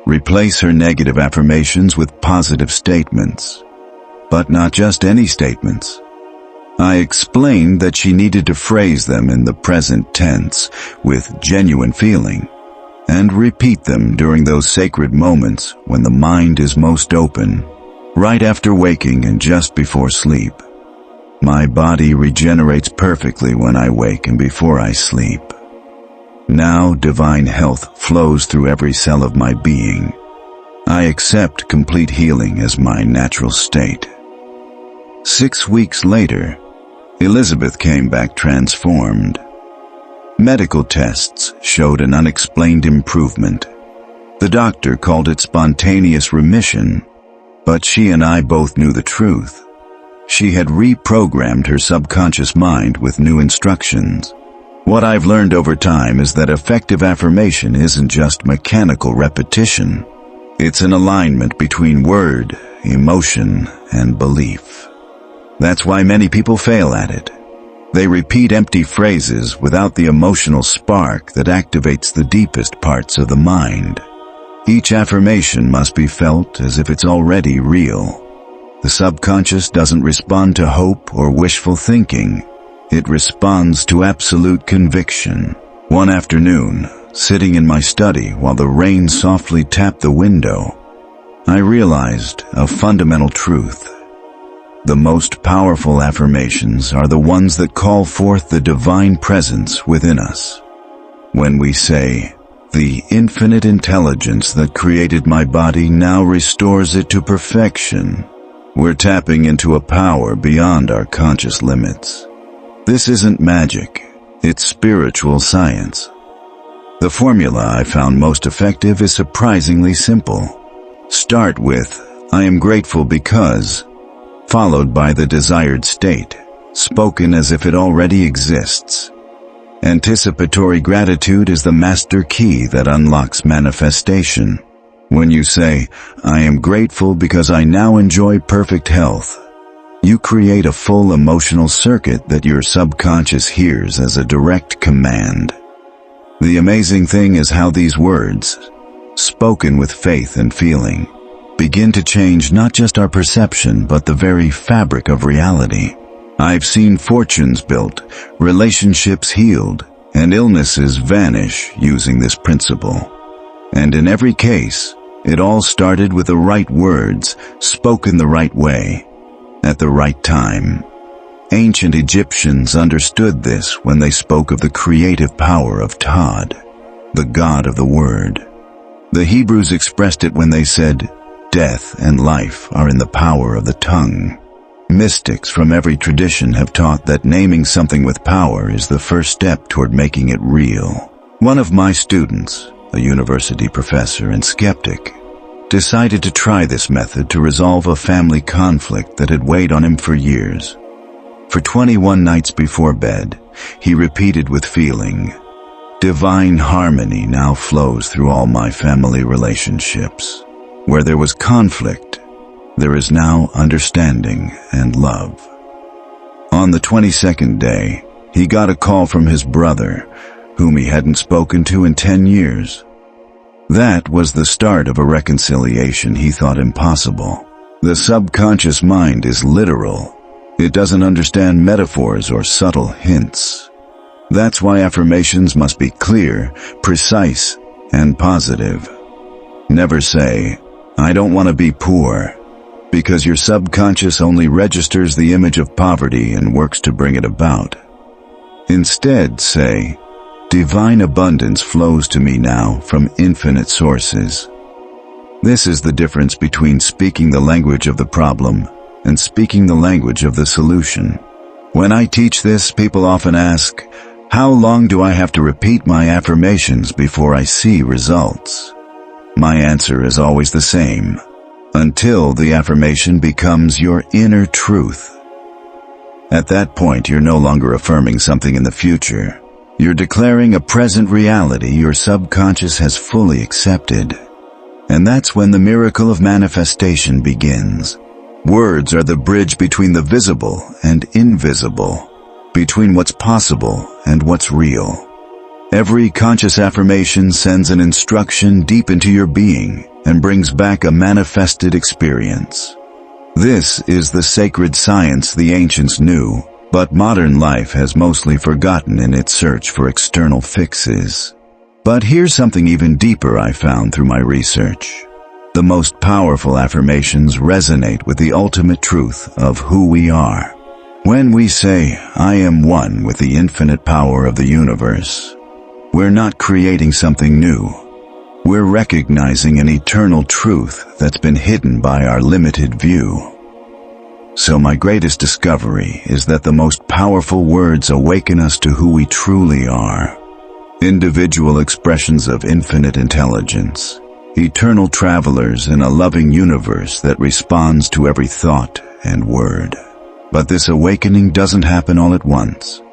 Replace her negative affirmations with positive statements. But not just any statements. I explained that she needed to phrase them in the present tense with genuine feeling, and repeat them during those sacred moments when the mind is most open, right after waking and just before sleep. My body regenerates perfectly when I wake and before I sleep. Now divine health flows through every cell of my being. I accept complete healing as my natural state. 6 weeks later, Elizabeth came back transformed. Medical tests showed an unexplained improvement. The doctor called it spontaneous remission, but she and I both knew the truth. She had reprogrammed her subconscious mind with new instructions. What I've learned over time is that effective affirmation isn't just mechanical repetition. It's an alignment between word, emotion, and belief. That's why many people fail at it. They repeat empty phrases without the emotional spark that activates the deepest parts of the mind. Each affirmation must be felt as if it's already real. The subconscious doesn't respond to hope or wishful thinking. It responds to absolute conviction. One afternoon, sitting in my study while the rain softly tapped the window, I realized a fundamental truth. The most powerful affirmations are the ones that call forth the divine presence within us. When we say, "The infinite intelligence that created my body now restores it to perfection," we're tapping into a power beyond our conscious limits. This isn't magic, it's spiritual science. The formula I found most effective is surprisingly simple. Start with, "I am grateful because," followed by the desired state, spoken as if it already exists. Anticipatory gratitude is the master key that unlocks manifestation. When you say, "I am grateful because I now enjoy perfect health," you create a full emotional circuit that your subconscious hears as a direct command. The amazing thing is how these words, spoken with faith and feeling, begin to change not just our perception but the very fabric of reality. I've seen fortunes built, relationships healed, and illnesses vanish using this principle. And in every case, it all started with the right words, spoken the right way, at the right time. Ancient Egyptians understood this when they spoke of the creative power of Tod, the god of the word. The Hebrews expressed it when they said, "Death and life are in the power of the tongue." Mystics from every tradition have taught that naming something with power is the first step toward making it real. One of my students, a university professor and skeptic, decided to try this method to resolve a family conflict that had weighed on him for years. For 21 nights before bed, he repeated with feeling, "Divine harmony now flows through all my family relationships. Where there was conflict, there is now understanding and love." On the 22nd day, he got a call from his brother, whom he hadn't spoken to in 10 years. That was the start of a reconciliation he thought impossible. The subconscious mind is literal. It doesn't understand metaphors or subtle hints. That's why affirmations must be clear, precise, and positive. Never say, "I don't want to be poor," because your subconscious only registers the image of poverty and works to bring it about. Instead, say, "Divine abundance flows to me now from infinite sources." This is the difference between speaking the language of the problem and speaking the language of the solution. When I teach this, people often ask, "How long do I have to repeat my affirmations before I see results?" My answer is always the same: until the affirmation becomes your inner truth. At that point, you're no longer affirming something in the future. You're declaring a present reality your subconscious has fully accepted. And that's when the miracle of manifestation begins. Words are the bridge between the visible and invisible, between what's possible and what's real. Every conscious affirmation sends an instruction deep into your being and brings back a manifested experience. This is the sacred science the ancients knew, but modern life has mostly forgotten in its search for external fixes. But here's something even deeper I found through my research. The most powerful affirmations resonate with the ultimate truth of who we are. When we say, "I am one with the infinite power of the universe," we're not creating something new. We're recognizing an eternal truth that's been hidden by our limited view. So my greatest discovery is that the most powerful words awaken us to who we truly are. Individual expressions of infinite intelligence, eternal travelers in a loving universe that responds to every thought and word. But this awakening doesn't happen all at once.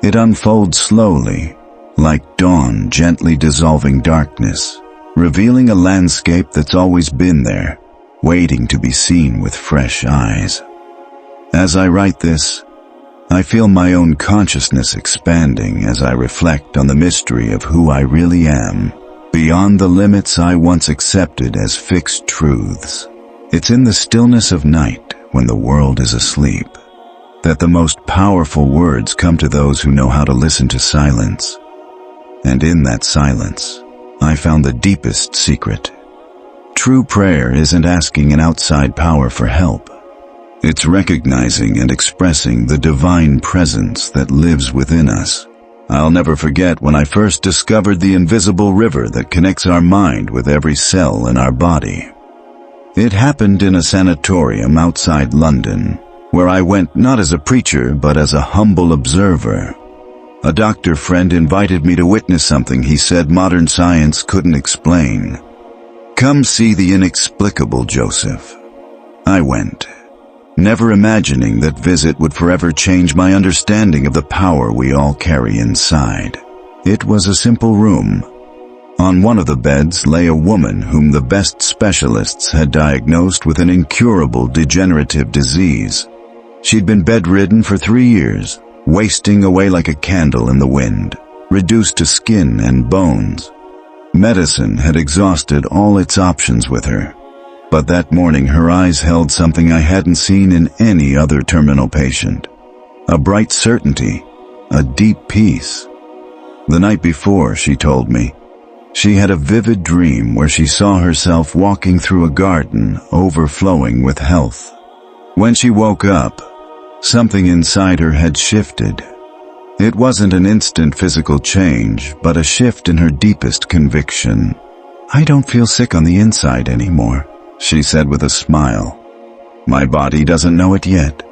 It unfolds slowly, like dawn gently dissolving darkness, revealing a landscape that's always been there, waiting to be seen with fresh eyes. As I write this, I feel my own consciousness expanding as I reflect on the mystery of who I really am, beyond the limits I once accepted as fixed truths. It's in the stillness of night, when the world is asleep, that the most powerful words come to those who know how to listen to silence. And in that silence, I found the deepest secret. True prayer isn't asking an outside power for help. It's recognizing and expressing the divine presence that lives within us. I'll never forget when I first discovered the invisible river that connects our mind with every cell in our body. It happened in a sanatorium outside London, where I went not as a preacher but as a humble observer. A doctor friend invited me to witness something he said modern science couldn't explain. "Come see the inexplicable, Joseph." I went, never imagining that visit would forever change my understanding of the power we all carry inside. It was a simple room. On one of the beds lay a woman whom the best specialists had diagnosed with an incurable degenerative disease. She'd been bedridden for 3 years, wasting away like a candle in the wind, reduced to skin and bones. Medicine had exhausted all its options with her. But that morning her eyes held something I hadn't seen in any other terminal patient. A bright certainty, a deep peace. The night before, she told me, she had a vivid dream where she saw herself walking through a garden overflowing with health. When she woke up, something inside her had shifted. It wasn't an instant physical change, but a shift in her deepest conviction. "I don't feel sick on the inside anymore," she said with a smile. "My body doesn't know it yet,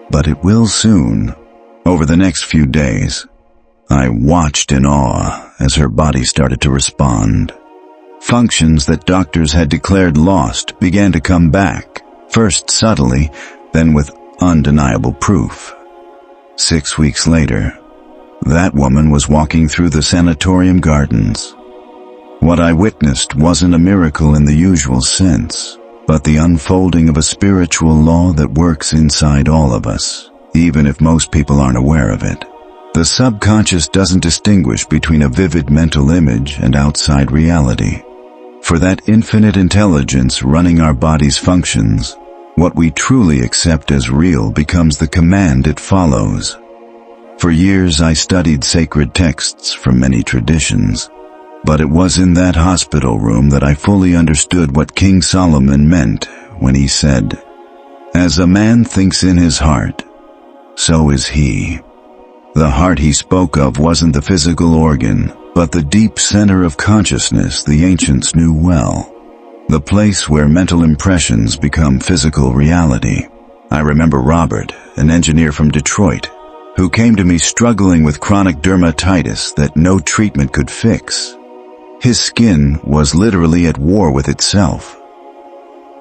but it will soon." Over the next few days, I watched in awe as her body started to respond. Functions that doctors had declared lost began to come back, first subtly, then with undeniable proof. 6 weeks later, that woman was walking through the sanatorium gardens. What I witnessed wasn't a miracle in the usual sense, but the unfolding of a spiritual law that works inside all of us, even if most people aren't aware of it. The subconscious doesn't distinguish between a vivid mental image and outside reality. For that infinite intelligence running our body's functions, what we truly accept as real becomes the command it follows. For years I studied sacred texts from many traditions, but it was in that hospital room that I fully understood what King Solomon meant when he said, "As a man thinks in his heart, so is he." The heart he spoke of wasn't the physical organ, but the deep center of consciousness the ancients knew well. The place where mental impressions become physical reality. I remember Robert, an engineer from Detroit, who came to me struggling with chronic dermatitis that no treatment could fix. His skin was literally at war with itself.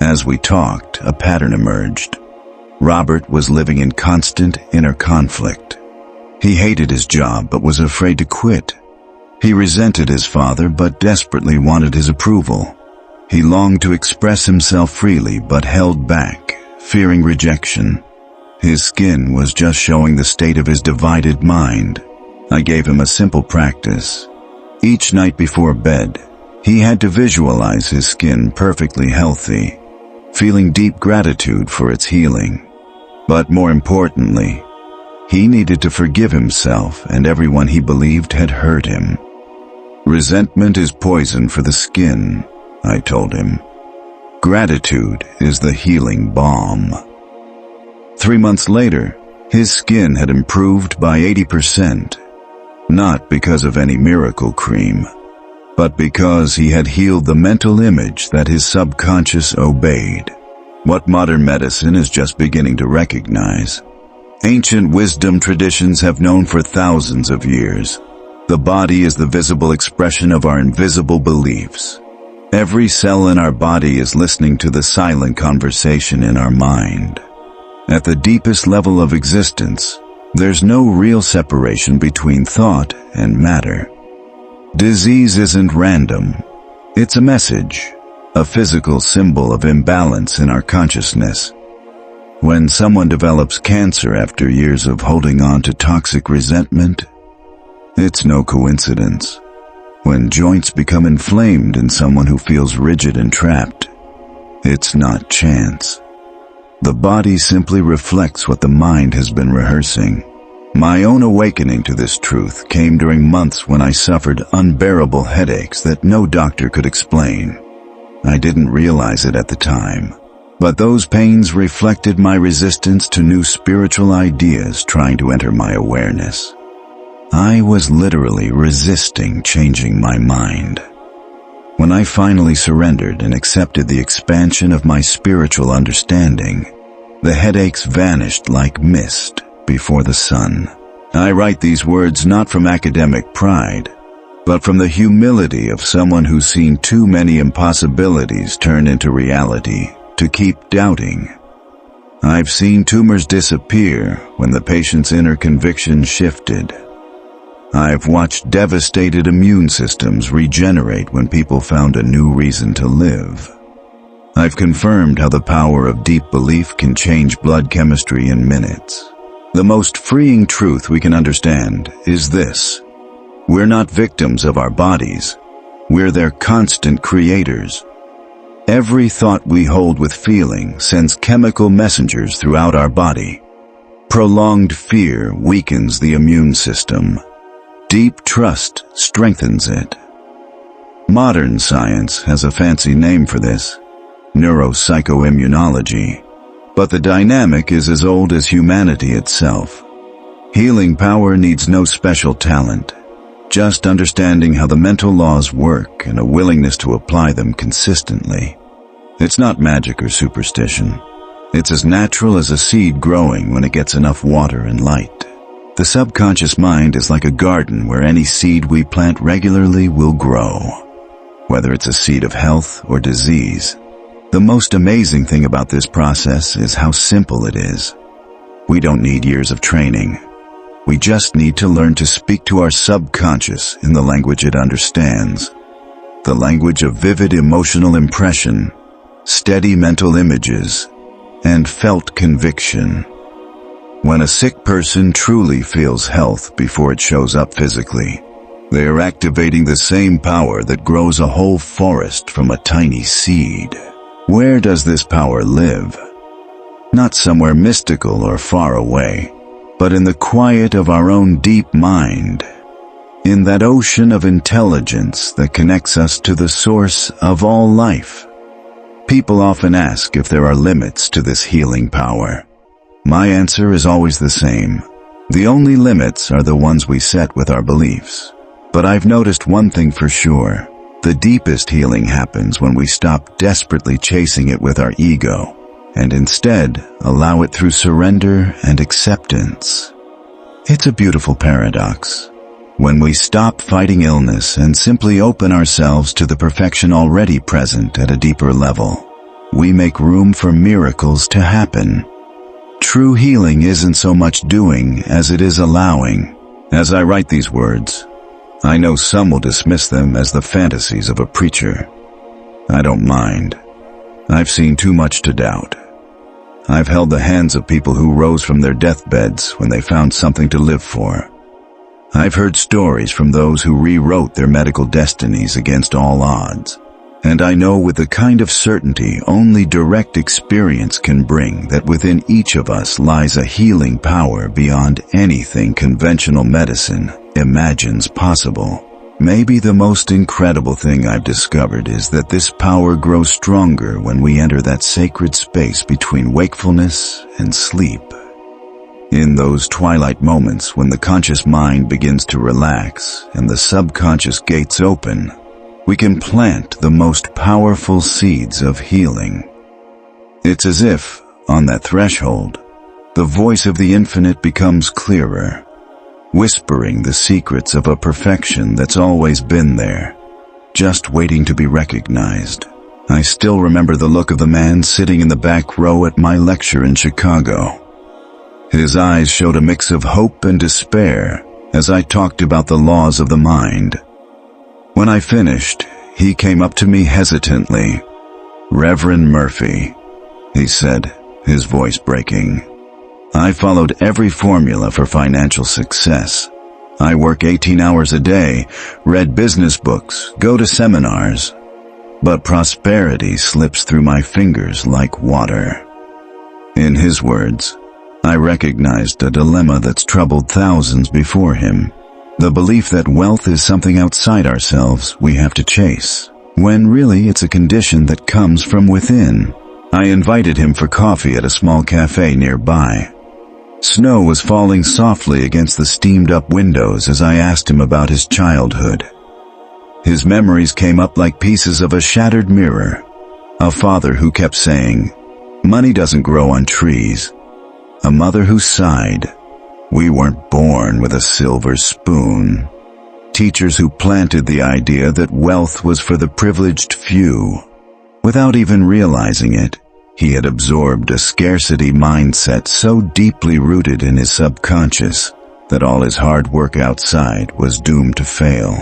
As we talked, a pattern emerged. Robert was living in constant inner conflict. He hated his job but was afraid to quit. He resented his father but desperately wanted his approval. He longed to express himself freely but held back, fearing rejection. His skin was just showing the state of his divided mind. I gave him a simple practice. Each night before bed, he had to visualize his skin perfectly healthy, feeling deep gratitude for its healing. But more importantly, he needed to forgive himself and everyone he believed had hurt him. Resentment is poison for the skin, I told him. Gratitude is the healing balm. 3 months later, his skin had improved by 80%, not because of any miracle cream, but because he had healed the mental image that his subconscious obeyed. What modern medicine is just beginning to recognize. Ancient wisdom traditions have known for thousands of years. The body is the visible expression of our invisible beliefs. Every cell in our body is listening to the silent conversation in our mind. At the deepest level of existence, there's no real separation between thought and matter. Disease isn't random. It's a message, a physical symbol of imbalance in our consciousness. When someone develops cancer after years of holding on to toxic resentment, it's no coincidence. When joints become inflamed in someone who feels rigid and trapped, it's not chance. The body simply reflects what the mind has been rehearsing. My own awakening to this truth came during months when I suffered unbearable headaches that no doctor could explain. I didn't realize it at the time, but those pains reflected my resistance to new spiritual ideas trying to enter my awareness. I was literally resisting changing my mind. When I finally surrendered and accepted the expansion of my spiritual understanding, the headaches vanished like mist before the sun. I write these words not from academic pride, but from the humility of someone who's seen too many impossibilities turn into reality to keep doubting. I've seen tumors disappear when the patient's inner conviction shifted. I've watched devastated immune systems regenerate when people found a new reason to live. I've confirmed how the power of deep belief can change blood chemistry in minutes. The most freeing truth we can understand is this: we're not victims of our bodies. We're their constant creators. Every thought we hold with feeling sends chemical messengers throughout our body. Prolonged fear weakens the immune system. Deep trust strengthens it. Modern science has a fancy name for this: neuropsychoimmunology. But the dynamic is as old as humanity itself. Healing power needs no special talent, just understanding how the mental laws work and a willingness to apply them consistently. It's not magic or superstition. It's as natural as a seed growing when it gets enough water and light. The subconscious mind is like a garden where any seed we plant regularly will grow, whether it's a seed of health or disease. The most amazing thing about this process is how simple it is. We don't need years of training. We just need to learn to speak to our subconscious in the language it understands. The language of vivid emotional impression, steady mental images, and felt conviction. When a sick person truly feels health before it shows up physically, they are activating the same power that grows a whole forest from a tiny seed. Where does this power live? Not somewhere mystical or far away, but in the quiet of our own deep mind, in that ocean of intelligence that connects us to the source of all life. People often ask if there are limits to this healing power. My answer is always the same. The only limits are the ones we set with our beliefs. But I've noticed one thing for sure. The deepest healing happens when we stop desperately chasing it with our ego, and instead allow it through surrender and acceptance. It's a beautiful paradox. When we stop fighting illness and simply open ourselves to the perfection already present at a deeper level, we make room for miracles to happen. True healing isn't so much doing as it is allowing. As I write these words, I know some will dismiss them as the fantasies of a preacher. I don't mind. I've seen too much to doubt. I've held the hands of people who rose from their deathbeds when they found something to live for. I've heard stories from those who rewrote their medical destinies against all odds. And I know with the kind of certainty only direct experience can bring that within each of us lies a healing power beyond anything conventional medicine imagines possible. Maybe the most incredible thing I've discovered is that this power grows stronger when we enter that sacred space between wakefulness and sleep. In those twilight moments when the conscious mind begins to relax and the subconscious gates open, we can plant the most powerful seeds of healing. It's as if, on that threshold, the voice of the infinite becomes clearer, whispering the secrets of a perfection that's always been there, just waiting to be recognized. I still remember the look of the man sitting in the back row at my lecture in Chicago. His eyes showed a mix of hope and despair as I talked about the laws of the mind. When I finished, he came up to me hesitantly. "Reverend Murphy," he said, his voice breaking. "I followed every formula for financial success. I work 18 hours a day, read business books, go to seminars. But prosperity slips through my fingers like water." In his words, I recognized a dilemma that's troubled thousands before him. The belief that wealth is something outside ourselves we have to chase, when really it's a condition that comes from within. I invited him for coffee at a small cafe nearby. Snow was falling softly against the steamed-up windows as I asked him about his childhood. His memories came up like pieces of a shattered mirror. A father who kept saying, "Money doesn't grow on trees." A mother who sighed, "We weren't born with a silver spoon." Teachers who planted the idea that wealth was for the privileged few. Without even realizing it, he had absorbed a scarcity mindset so deeply rooted in his subconscious that all his hard work outside was doomed to fail.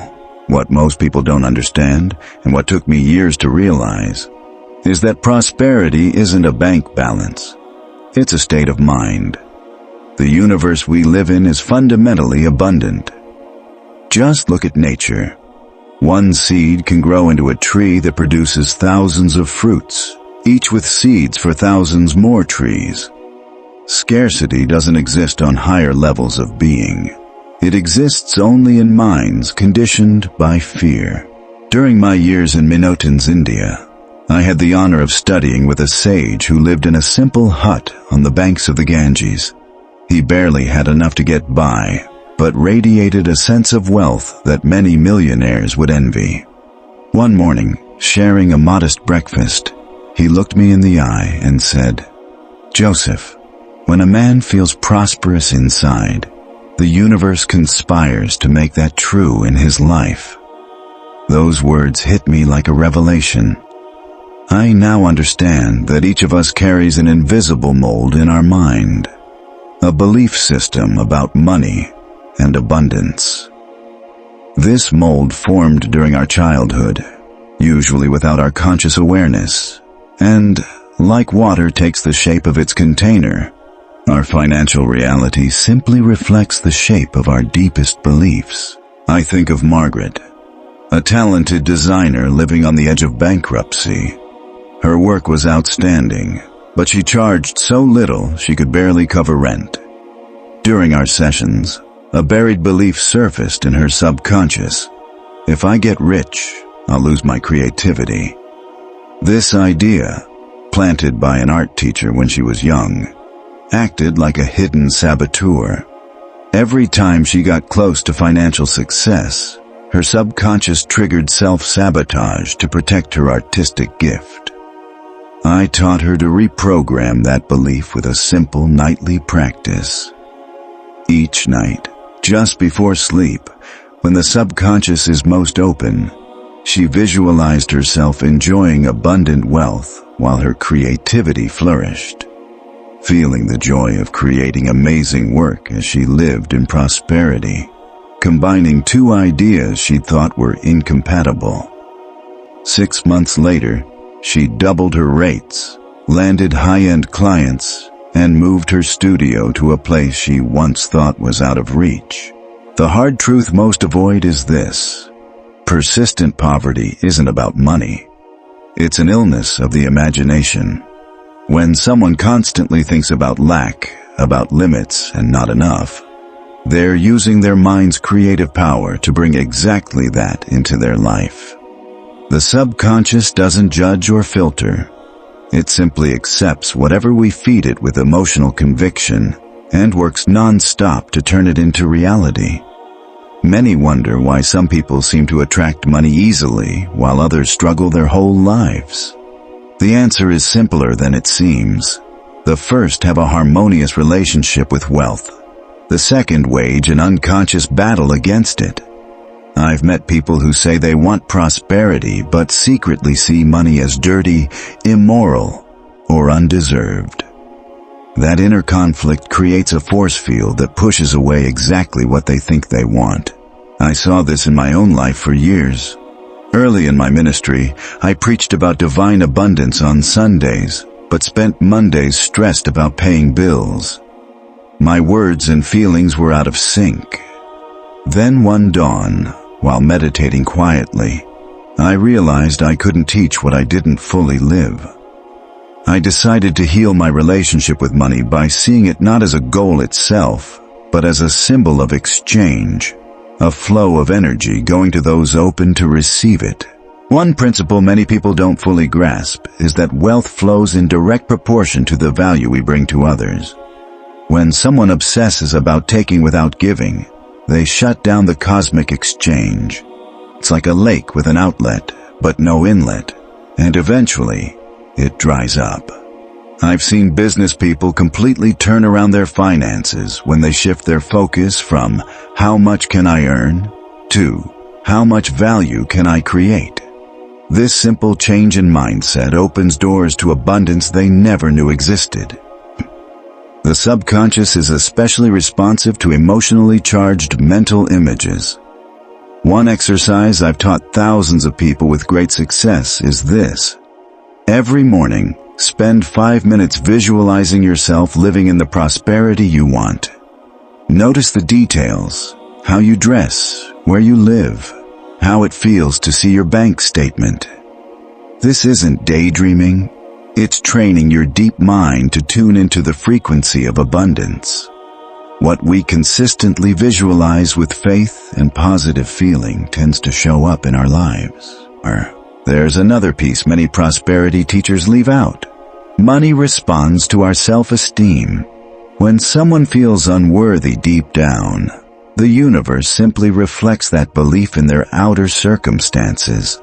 What most people don't understand, and what took me years to realize, is that prosperity isn't a bank balance. It's a state of mind. The universe we live in is fundamentally abundant. Just look at nature. One seed can grow into a tree that produces thousands of fruits, each with seeds for thousands more trees. Scarcity doesn't exist on higher levels of being. It exists only in minds conditioned by fear. During my years in Minotaurs, India, I had the honor of studying with a sage who lived in a simple hut on the banks of the Ganges. He barely had enough to get by, but radiated a sense of wealth that many millionaires would envy. One morning, sharing a modest breakfast, he looked me in the eye and said, "Joseph, when a man feels prosperous inside, the universe conspires to make that true in his life." Those words hit me like a revelation. I now understand that each of us carries an invisible mold in our mind, a belief system about money and abundance. This mold formed during our childhood, usually without our conscious awareness, and, like water takes the shape of its container, our financial reality simply reflects the shape of our deepest beliefs. I think of Margaret, a talented designer living on the edge of bankruptcy. Her work was outstanding, but she charged so little she could barely cover rent. During our sessions, a buried belief surfaced in her subconscious. If I get rich, I'll lose my creativity. This idea, planted by an art teacher when she was young, acted like a hidden saboteur. Every time she got close to financial success, her subconscious triggered self-sabotage to protect her artistic gift. I taught her to reprogram that belief with a simple nightly practice. Each night, just before sleep, when the subconscious is most open, she visualized herself enjoying abundant wealth while her creativity flourished, feeling the joy of creating amazing work as she lived in prosperity, combining two ideas she thought were incompatible. 6 months later, she doubled her rates, landed high-end clients, and moved her studio to a place she once thought was out of reach. The hard truth most avoid is this: persistent poverty isn't about money. It's an illness of the imagination. When someone constantly thinks about lack, about limits, and not enough, They're using their mind's creative power to bring exactly that into their life. The subconscious doesn't judge or filter. It simply accepts whatever we feed it with emotional conviction and works non-stop to turn it into reality. Many wonder why some people seem to attract money easily while others struggle their whole lives. The answer is simpler than it seems. The first have a harmonious relationship with wealth. The second wage an unconscious battle against it. I've met people who say they want prosperity but secretly see money as dirty, immoral, or undeserved. That inner conflict creates a force field that pushes away exactly what they think they want. I saw this in my own life for years. Early in my ministry, I preached about divine abundance on Sundays, but spent Mondays stressed about paying bills. My words and feelings were out of sync. Then one dawn, while meditating quietly, I realized I couldn't teach what I didn't fully live. I decided to heal my relationship with money by seeing it not as a goal itself, but as a symbol of exchange, a flow of energy going to those open to receive it. One principle many people don't fully grasp is that wealth flows in direct proportion to the value we bring to others. When someone obsesses about taking without giving, they shut down the cosmic exchange. It's like a lake with an outlet, but no inlet, and eventually, it dries up. I've seen business people completely turn around their finances when they shift their focus from how much can I earn to how much value can I create. This simple change in mindset opens doors to abundance they never knew existed. The subconscious is especially responsive to emotionally charged mental images. One exercise I've taught thousands of people with great success is this. Every morning, spend 5 minutes visualizing yourself living in the prosperity you want. Notice the details, how you dress, where you live, how it feels to see your bank statement. This isn't daydreaming. It's training your deep mind to tune into the frequency of abundance. What we consistently visualize with faith and positive feeling tends to show up in our lives. There's another piece many prosperity teachers leave out. Money responds to our self-esteem. When someone feels unworthy deep down, the universe simply reflects that belief in their outer circumstances.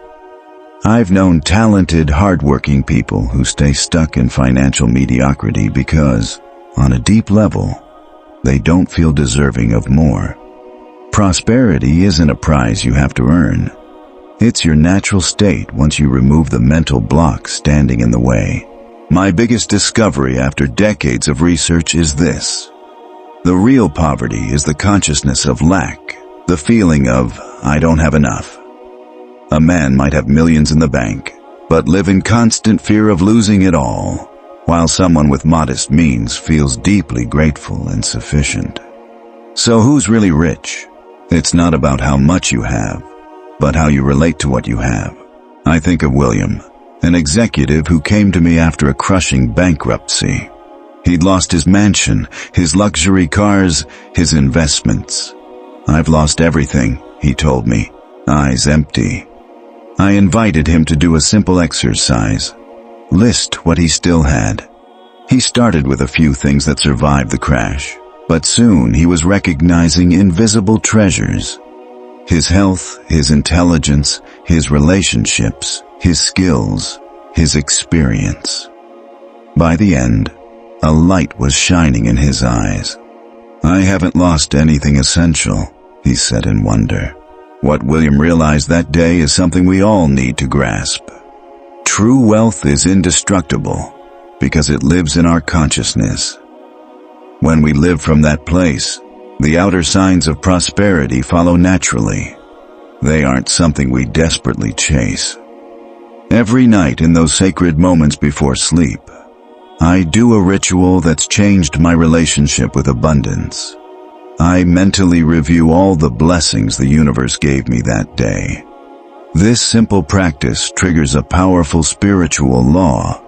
I've known talented, hardworking people who stay stuck in financial mediocrity because, on a deep level, they don't feel deserving of more. Prosperity isn't a prize you have to earn. It's your natural state once you remove the mental blocks standing in the way. My biggest discovery after decades of research is this. The real poverty is the consciousness of lack, the feeling of, I don't have enough. A man might have millions in the bank, but live in constant fear of losing it all, while someone with modest means feels deeply grateful and sufficient. So who's really rich? It's not about how much you have, but how you relate to what you have. I think of William, an executive who came to me after a crushing bankruptcy. He'd lost his mansion, his luxury cars, his investments. I've lost everything, he told me, eyes empty. I invited him to do a simple exercise. List what he still had. He started with a few things that survived the crash, but soon he was recognizing invisible treasures. His health, his intelligence, his relationships, his skills, his experience. By the end, a light was shining in his eyes. I haven't lost anything essential, he said in wonder. What William realized that day is something we all need to grasp. True wealth is indestructible because it lives in our consciousness. When we live from that place, the outer signs of prosperity follow naturally. They aren't something we desperately chase. Every night in those sacred moments before sleep, I do a ritual that's changed my relationship with abundance. I mentally review all the blessings the universe gave me that day. This simple practice triggers a powerful spiritual law.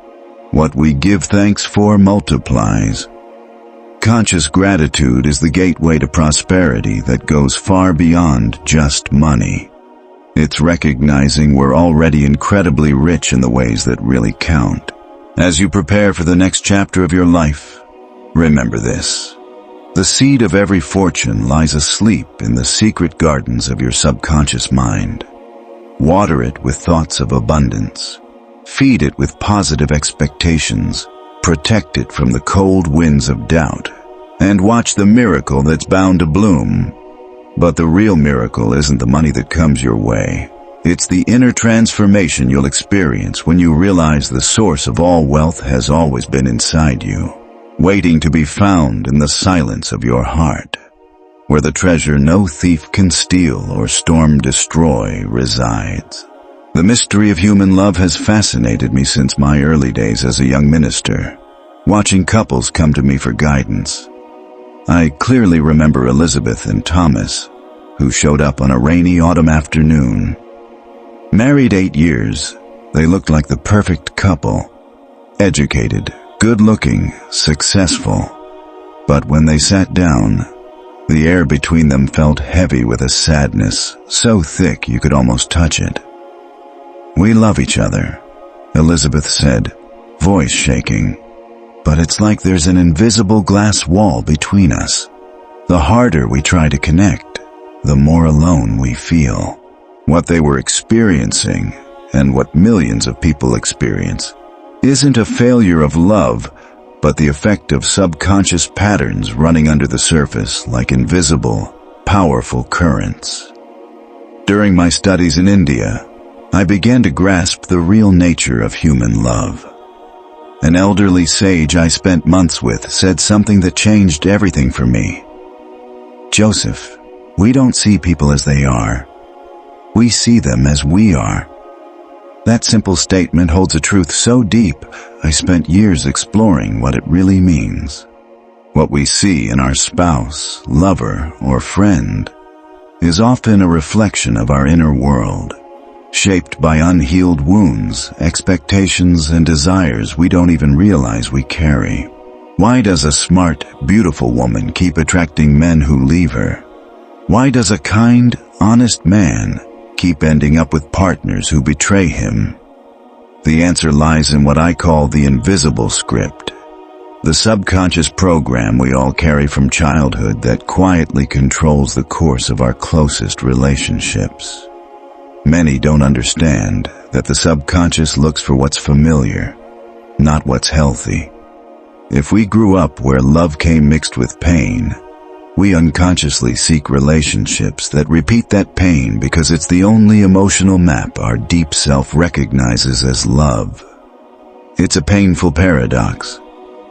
What we give thanks for multiplies. Conscious gratitude is the gateway to prosperity that goes far beyond just money. It's recognizing we're already incredibly rich in the ways that really count. As you prepare for the next chapter of your life, remember this. The seed of every fortune lies asleep in the secret gardens of your subconscious mind. Water it with thoughts of abundance. Feed it with positive expectations. Protect it from the cold winds of doubt. And watch the miracle that's bound to bloom. But the real miracle isn't the money that comes your way. It's the inner transformation you'll experience when you realize the source of all wealth has always been inside you, waiting to be found in the silence of your heart, where the treasure no thief can steal or storm destroy resides. The mystery of human love has fascinated me since my early days as a young minister, watching couples come to me for guidance. I clearly remember Elizabeth and Thomas, who showed up on a rainy autumn afternoon. Married 8 years, they looked like the perfect couple. Educated, good-looking, successful. But when they sat down, the air between them felt heavy with a sadness so thick you could almost touch it. "We love each other," Elizabeth said, voice shaking. "But it's like there's an invisible glass wall between us. The harder we try to connect, the more alone we feel." What they were experiencing, and what millions of people experience, isn't a failure of love, but the effect of subconscious patterns running under the surface like invisible, powerful currents. During my studies in India, I began to grasp the real nature of human love. An elderly sage I spent months with said something that changed everything for me. "Joseph, we don't see people as they are. We see them as we are." That simple statement holds a truth so deep, I spent years exploring what it really means. What we see in our spouse, lover, or friend is often a reflection of our inner world, shaped by unhealed wounds, expectations, and desires we don't even realize we carry. Why does a smart, beautiful woman keep attracting men who leave her? Why does a kind, honest man keep ending up with partners who betray him? The answer lies in what I call the invisible script, the subconscious program we all carry from childhood that quietly controls the course of our closest relationships. Many don't understand that the subconscious looks for what's familiar, not what's healthy. If we grew up where love came mixed with pain, we unconsciously seek relationships that repeat that pain because it's the only emotional map our deep self recognizes as love. It's a painful paradox.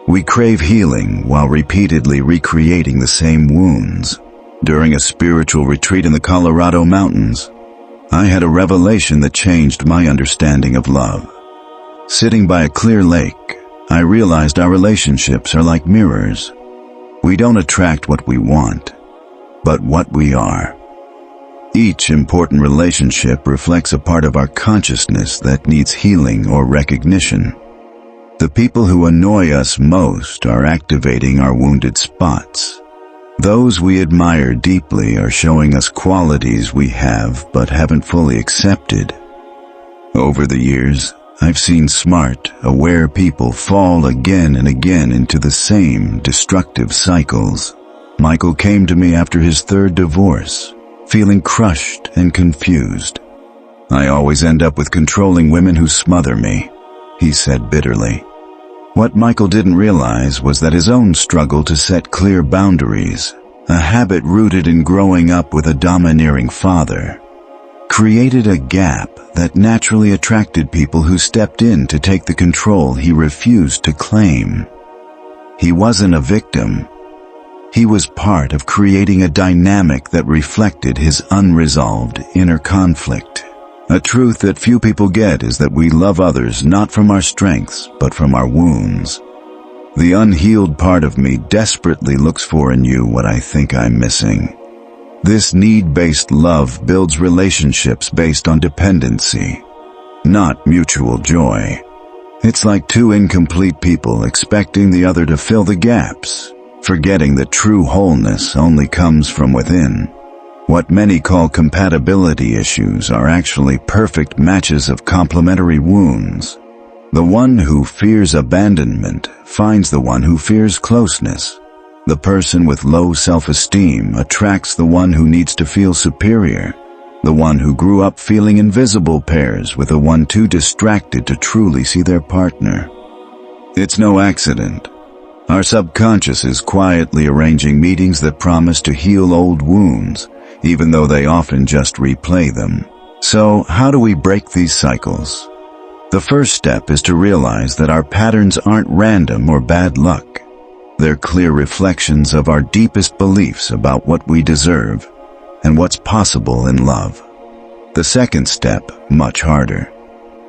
We crave healing while repeatedly recreating the same wounds. During a spiritual retreat in the Colorado mountains, I had a revelation that changed my understanding of love. Sitting by a clear lake, I realized our relationships are like mirrors. We don't attract what we want, but what we are. Each important relationship reflects a part of our consciousness that needs healing or recognition. The people who annoy us most are activating our wounded spots. Those we admire deeply are showing us qualities we have but haven't fully accepted. Over the years, I've seen smart, aware people fall again and again into the same destructive cycles. Michael came to me after his 3rd divorce, feeling crushed and confused. "I always end up with controlling women who smother me," he said bitterly. What Michael didn't realize was that his own struggle to set clear boundaries, a habit rooted in growing up with a domineering father, created a gap that naturally attracted people who stepped in to take the control he refused to claim. He wasn't a victim. He was part of creating a dynamic that reflected his unresolved inner conflict. A truth that few people get is that we love others not from our strengths, but from our wounds. The unhealed part of me desperately looks for in you what I think I'm missing. This need-based love builds relationships based on dependency, not mutual joy. It's like two incomplete people expecting the other to fill the gaps. forgetting that true wholeness only comes from within. What many call compatibility issues are actually perfect matches of complementary wounds. The one who fears abandonment finds the one who fears closeness. The person with low self-esteem attracts the one who needs to feel superior. The one who grew up feeling invisible pairs with the one too distracted to truly see their partner. It's no accident. Our subconscious is quietly arranging meetings that promise to heal old wounds, even though they often just replay them. So, how do we break these cycles? The first step is to realize that our patterns aren't random or bad luck. They're clear reflections of our deepest beliefs about what we deserve and what's possible in love. The second step, much harder,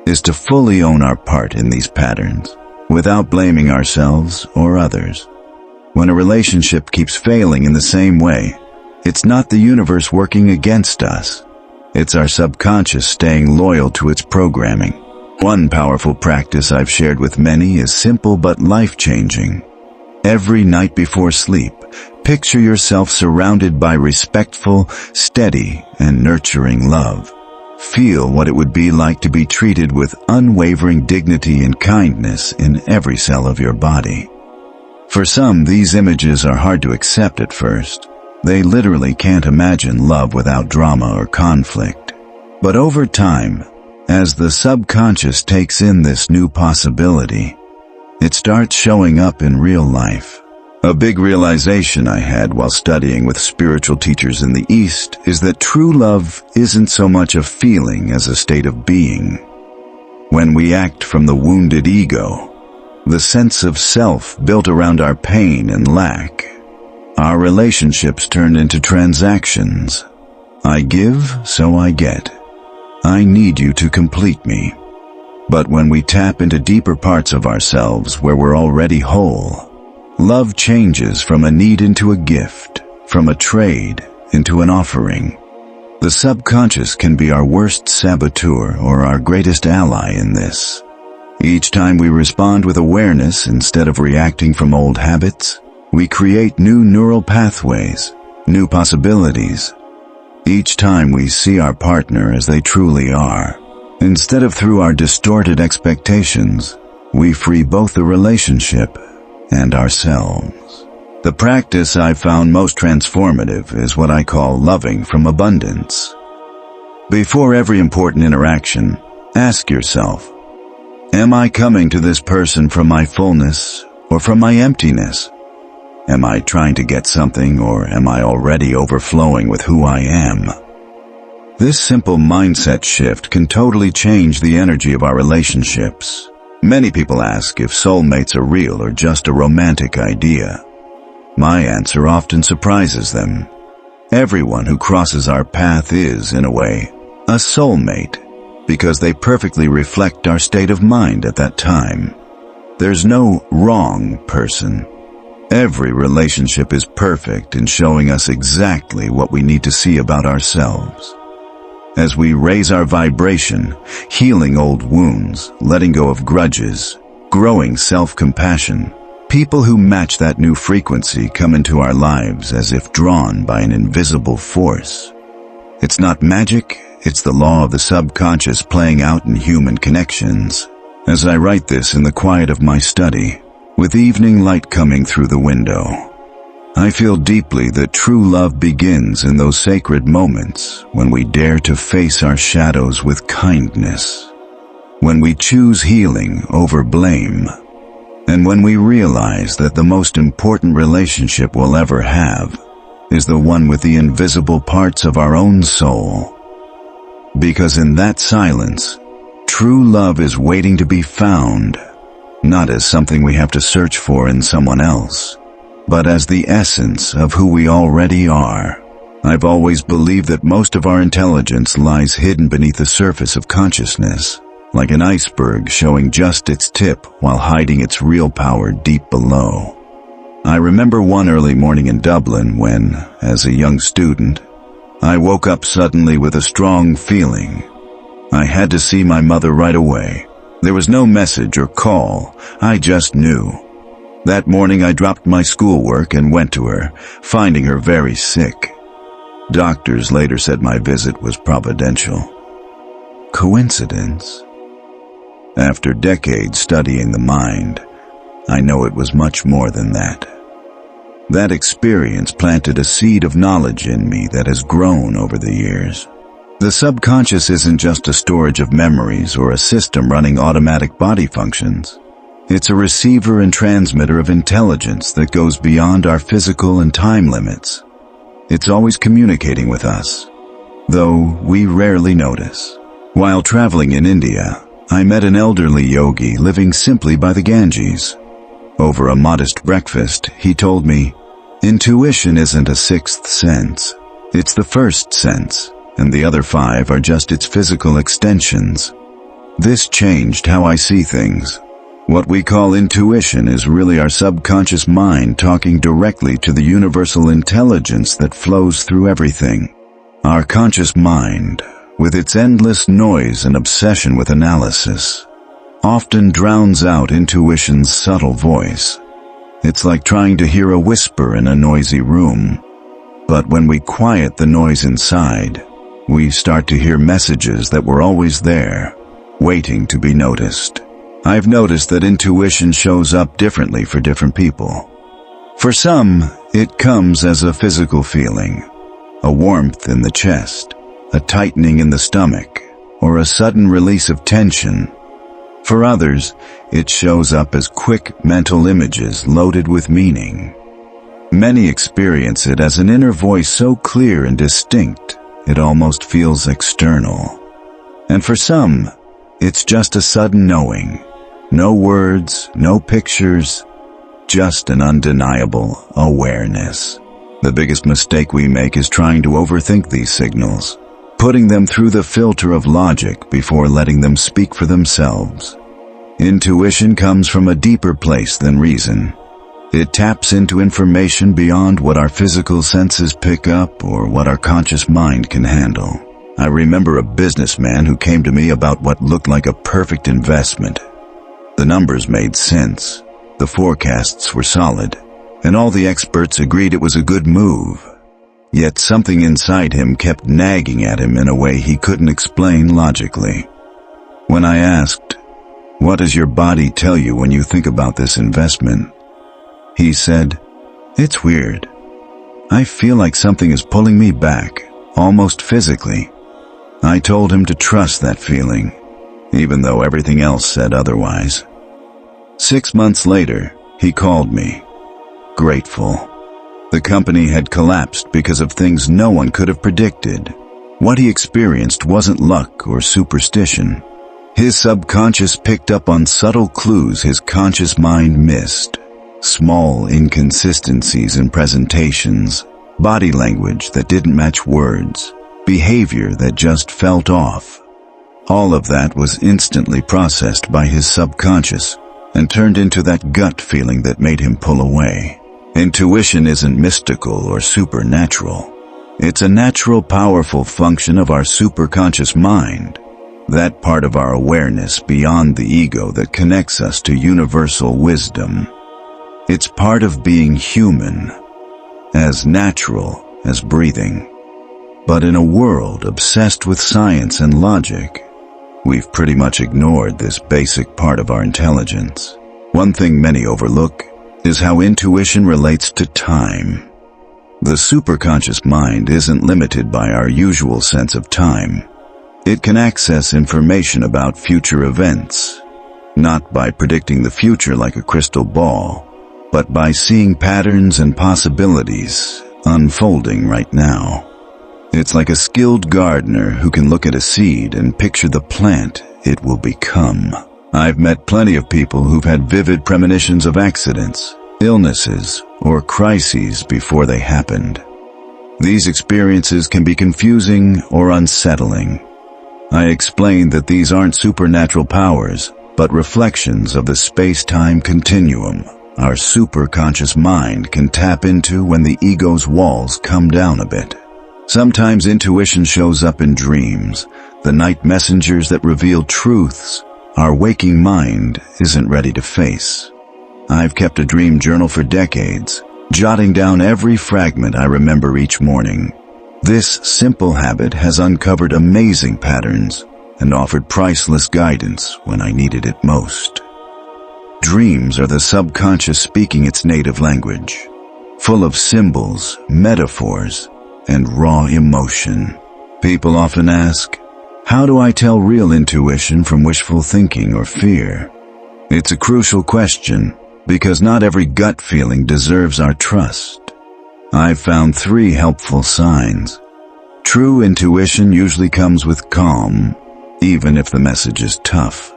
is to fully own our part in these patterns, without blaming ourselves or others. When a relationship keeps failing in the same way, it's not the universe working against us. It's our subconscious staying loyal to its programming. One powerful practice I've shared with many is simple but life-changing. Every night before sleep, picture yourself surrounded by respectful, steady, and nurturing love. Feel what it would be like to be treated with unwavering dignity and kindness in every cell of your body. For some, these images are hard to accept at first. They literally can't imagine love without drama or conflict. But over time, as the subconscious takes in this new possibility, it starts showing up in real life. A big realization I had while studying with spiritual teachers in the East is that true love isn't so much a feeling as a state of being. When we act from the wounded ego, the sense of self built around our pain and lack, our relationships turn into transactions. I give, so I get. I need you to complete me. But when we tap into deeper parts of ourselves where we're already whole, love changes from a need into a gift, from a trade into an offering. The subconscious can be our worst saboteur or our greatest ally in this. Each time we respond with awareness instead of reacting from old habits, we create new neural pathways, new possibilities. Each time we see our partner as they truly are, instead of through our distorted expectations, we free both the relationship and ourselves. The practice I've found most transformative is what I call loving from abundance. Before every important interaction, ask yourself, am I coming to this person from my fullness or from my emptiness? Am I trying to get something, or am I already overflowing with who I am? This simple mindset shift can totally change the energy of our relationships. Many people ask if soulmates are real or just a romantic idea. My answer often surprises them. Everyone who crosses our path is, in a way, a soulmate, because they perfectly reflect our state of mind at that time. There's no wrong person. Every relationship is perfect in showing us exactly what we need to see about ourselves. As we raise our vibration, healing old wounds, letting go of grudges, growing self-compassion, people who match that new frequency come into our lives as if drawn by an invisible force. It's not magic, it's the law of the subconscious playing out in human connections. As I write this in the quiet of my study, with evening light coming through the window, I feel deeply that true love begins in those sacred moments when we dare to face our shadows with kindness, when we choose healing over blame, and when we realize that the most important relationship we'll ever have is the one with the invisible parts of our own soul. Because in that silence, true love is waiting to be found, not as something we have to search for in someone else, but as the essence of who we already are. I've always believed that most of our intelligence lies hidden beneath the surface of consciousness, like an iceberg showing just its tip while hiding its real power deep below. I remember one early morning in Dublin when, as a young student, I woke up suddenly with a strong feeling. I had to see my mother right away. There was no message or call, I just knew. That morning I dropped my schoolwork and went to her, finding her very sick. Doctors later said my visit was providential. Coincidence? After decades studying the mind, I know it was much more than that. That experience planted a seed of knowledge in me that has grown over the years. The subconscious isn't just a storage of memories or a system running automatic body functions. It's a receiver and transmitter of intelligence that goes beyond our physical and time limits. It's always communicating with us, though we rarely notice. While traveling in India, I met an elderly yogi living simply by the Ganges. Over a modest breakfast, he told me, "Intuition isn't a sixth sense. It's the first sense, and the other 5 are just its physical extensions." This changed how I see things. What we call intuition is really our subconscious mind talking directly to the universal intelligence that flows through everything. Our conscious mind, with its endless noise and obsession with analysis, often drowns out intuition's subtle voice. It's like trying to hear a whisper in a noisy room. But when we quiet the noise inside, we start to hear messages that were always there, waiting to be noticed. I've noticed that intuition shows up differently for different people. For some, it comes as a physical feeling, a warmth in the chest, a tightening in the stomach, or a sudden release of tension. For others, it shows up as quick mental images loaded with meaning. Many experience it as an inner voice so clear and distinct, it almost feels external. And for some, it's just a sudden knowing. No words, no pictures, just an undeniable awareness. The biggest mistake we make is trying to overthink these signals, putting them through the filter of logic before letting them speak for themselves. Intuition comes from a deeper place than reason. It taps into information beyond what our physical senses pick up or what our conscious mind can handle. I remember a businessman who came to me about what looked like a perfect investment. The numbers made sense, the forecasts were solid, and all the experts agreed it was a good move. Yet something inside him kept nagging at him in a way he couldn't explain logically. When I asked, "What does your body tell you when you think about this investment?" he said, "It's weird. I feel like something is pulling me back, almost physically." I told him to trust that feeling, even though everything else said otherwise. 6 months later, he called me, grateful. The company had collapsed because of things no one could have predicted. What he experienced wasn't luck or superstition. His subconscious picked up on subtle clues his conscious mind missed. Small inconsistencies in presentations, body language that didn't match words, behavior that just felt off. All of that was instantly processed by his subconscious and turned into that gut feeling that made him pull away. Intuition isn't mystical or supernatural. It's a natural, powerful function of our superconscious mind, that part of our awareness beyond the ego that connects us to universal wisdom. It's part of being human, as natural as breathing. But in a world obsessed with science and logic, we've pretty much ignored this basic part of our intelligence. One thing many overlook is how intuition relates to time. The superconscious mind isn't limited by our usual sense of time. It can access information about future events, not by predicting the future like a crystal ball, but by seeing patterns and possibilities unfolding right now. It's like a skilled gardener who can look at a seed and picture the plant it will become. I've met plenty of people who've had vivid premonitions of accidents, illnesses, or crises before they happened. These experiences can be confusing or unsettling. I explained that these aren't supernatural powers, but reflections of the space-time continuum our superconscious mind can tap into when the ego's walls come down a bit. Sometimes intuition shows up in dreams, the night messengers that reveal truths our waking mind isn't ready to face. I've kept a dream journal for decades, jotting down every fragment I remember each morning. This simple habit has uncovered amazing patterns and offered priceless guidance when I needed it most. Dreams are the subconscious speaking its native language, full of symbols, metaphors, and raw emotion. People often ask, how do I tell real intuition from wishful thinking or fear? It's a crucial question because not every gut feeling deserves our trust. I've found 3 helpful signs. True intuition usually comes with calm, even if the message is tough.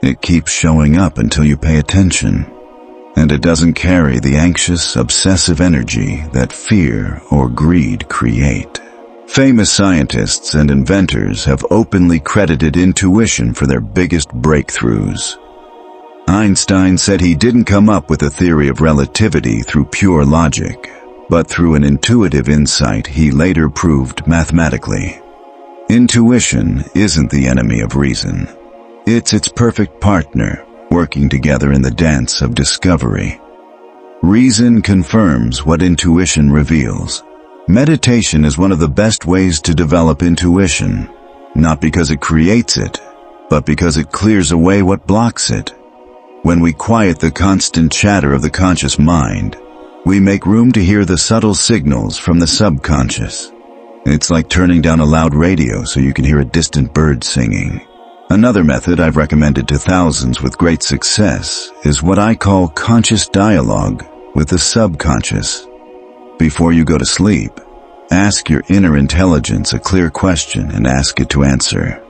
It keeps showing up until you pay attention, and it doesn't carry the anxious, obsessive energy that fear or greed create. Famous scientists and inventors have openly credited intuition for their biggest breakthroughs. Einstein said he didn't come up with a theory of relativity through pure logic, but through an intuitive insight he later proved mathematically. Intuition isn't the enemy of reason. It's its perfect partner, working together in the dance of discovery. Reason confirms what intuition reveals. Meditation is one of the best ways to develop intuition, not because it creates it, but because it clears away what blocks it. When we quiet the constant chatter of the conscious mind, we make room to hear the subtle signals from the subconscious. It's like turning down a loud radio so you can hear a distant bird singing. Another method I've recommended to thousands with great success is what I call conscious dialogue with the subconscious. Before you go to sleep, ask your inner intelligence a clear question and ask it to answer.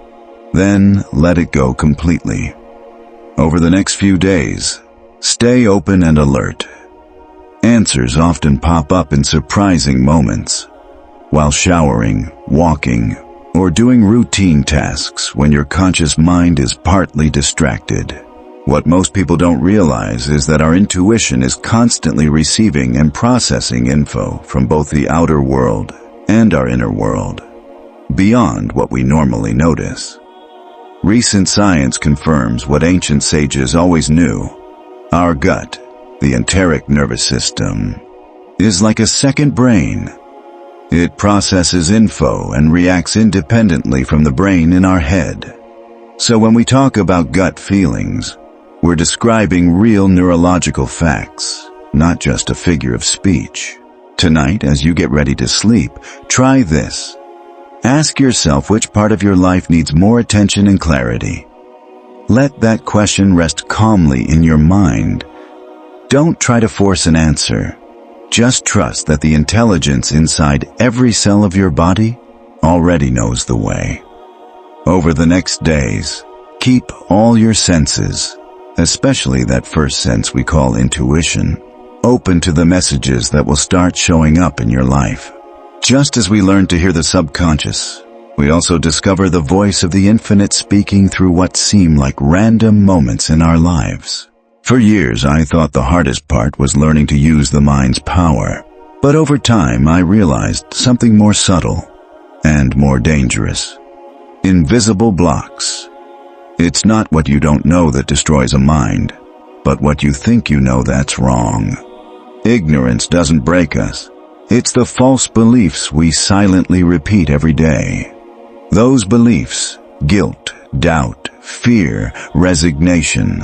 Then let it go completely. Over the next few days, stay open and alert. Answers often pop up in surprising moments, while showering, walking, or doing routine tasks when your conscious mind is partly distracted. What most people don't realize is that our intuition is constantly receiving and processing info from both the outer world and our inner world, beyond what we normally notice. Recent science confirms what ancient sages always knew. Our gut, the enteric nervous system, is like a second brain. It processes info and reacts independently from the brain in our head. So when we talk about gut feelings, we're describing real neurological facts, not just a figure of speech. Tonight, as you get ready to sleep, try this. Ask yourself which part of your life needs more attention and clarity. Let that question rest calmly in your mind. Don't try to force an answer. Just trust that the intelligence inside every cell of your body already knows the way. Over the next days, keep all your senses, especially that first sense we call intuition, open to the messages that will start showing up in your life. Just as we learn to hear the subconscious, we also discover the voice of the infinite speaking through what seem like random moments in our lives. For years, I thought the hardest part was learning to use the mind's power. But over time, I realized something more subtle and more dangerous. Invisible blocks. It's not what you don't know that destroys a mind, but what you think you know that's wrong. Ignorance doesn't break us. It's the false beliefs we silently repeat every day. Those beliefs, guilt, doubt, fear, resignation,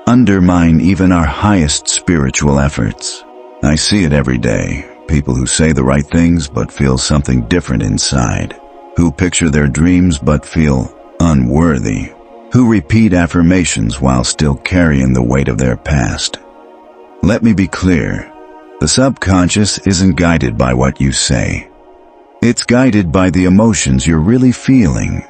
undermine even our highest spiritual efforts. I see it every day. People who say the right things but feel something different inside. Who picture their dreams but feel unworthy. Who repeat affirmations while still carrying the weight of their past. Let me be clear. The subconscious isn't guided by what you say. It's guided by the emotions you're really feeling.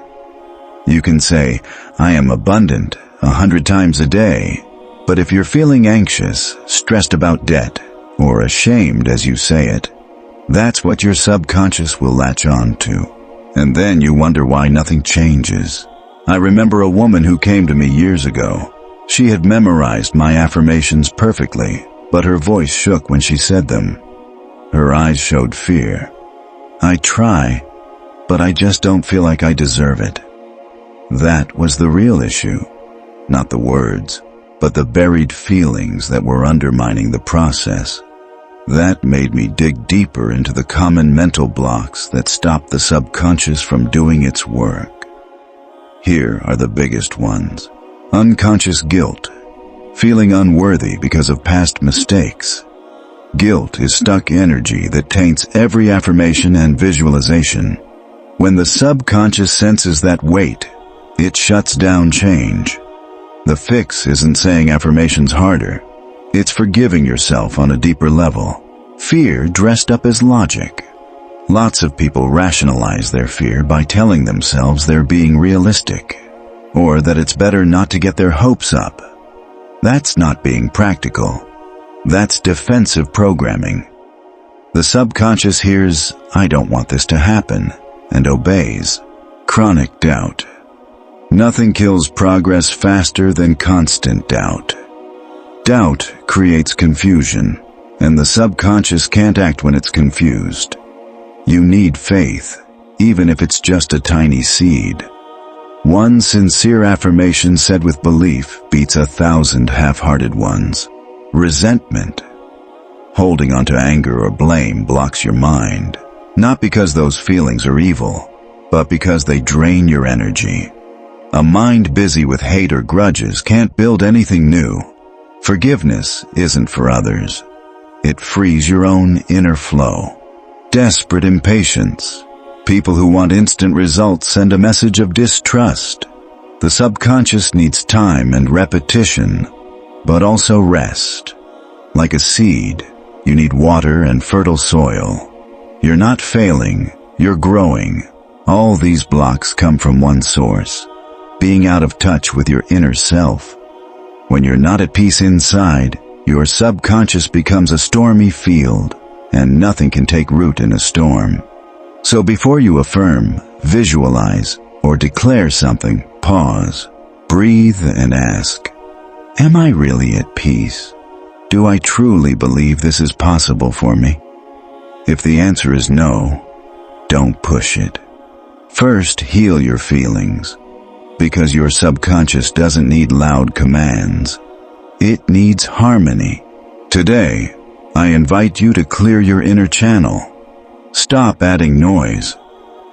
You can say, I am abundant 100 times a day, but if you're feeling anxious, stressed about debt, or ashamed as you say it, that's what your subconscious will latch on to. And then you wonder why nothing changes. I remember a woman who came to me years ago. She had memorized my affirmations perfectly, but her voice shook when she said them. Her eyes showed fear. I try, but I just don't feel like I deserve it. That was the real issue, not the words, but the buried feelings that were undermining the process. That made me dig deeper into the common mental blocks that stop the subconscious from doing its work. Here are the biggest ones. Unconscious guilt, feeling unworthy because of past mistakes. Guilt is stuck energy that taints every affirmation and visualization. When the subconscious senses that weight, it shuts down change. The fix isn't saying affirmations harder. It's forgiving yourself on a deeper level. Fear dressed up as logic. Lots of people rationalize their fear by telling themselves they're being realistic, or that it's better not to get their hopes up. That's not being practical. That's defensive programming. The subconscious hears, "I don't want this to happen," and obeys. Chronic doubt. Nothing kills progress faster than constant doubt. Doubt creates confusion, and the subconscious can't act when it's confused. You need faith, even if it's just a tiny seed. One sincere affirmation said with belief beats 1,000 half-hearted ones. Resentment. Holding onto anger or blame blocks your mind, not because those feelings are evil, but because they drain your energy. A mind busy with hate or grudges can't build anything new. Forgiveness isn't for others. It frees your own inner flow. Desperate impatience. People who want instant results send a message of distrust. The subconscious needs time and repetition, but also rest. Like a seed, you need water and fertile soil. You're not failing, you're growing. All these blocks come from one source: being out of touch with your inner self. When you're not at peace inside, your subconscious becomes a stormy field, and nothing can take root in a storm. So before you affirm, visualize, or declare something, pause, breathe, and ask, am I really at peace? Do I truly believe this is possible for me? If the answer is no, don't push it. First, heal your feelings, because your subconscious doesn't need loud commands. It needs harmony. Today, I invite you to clear your inner channel. Stop adding noise.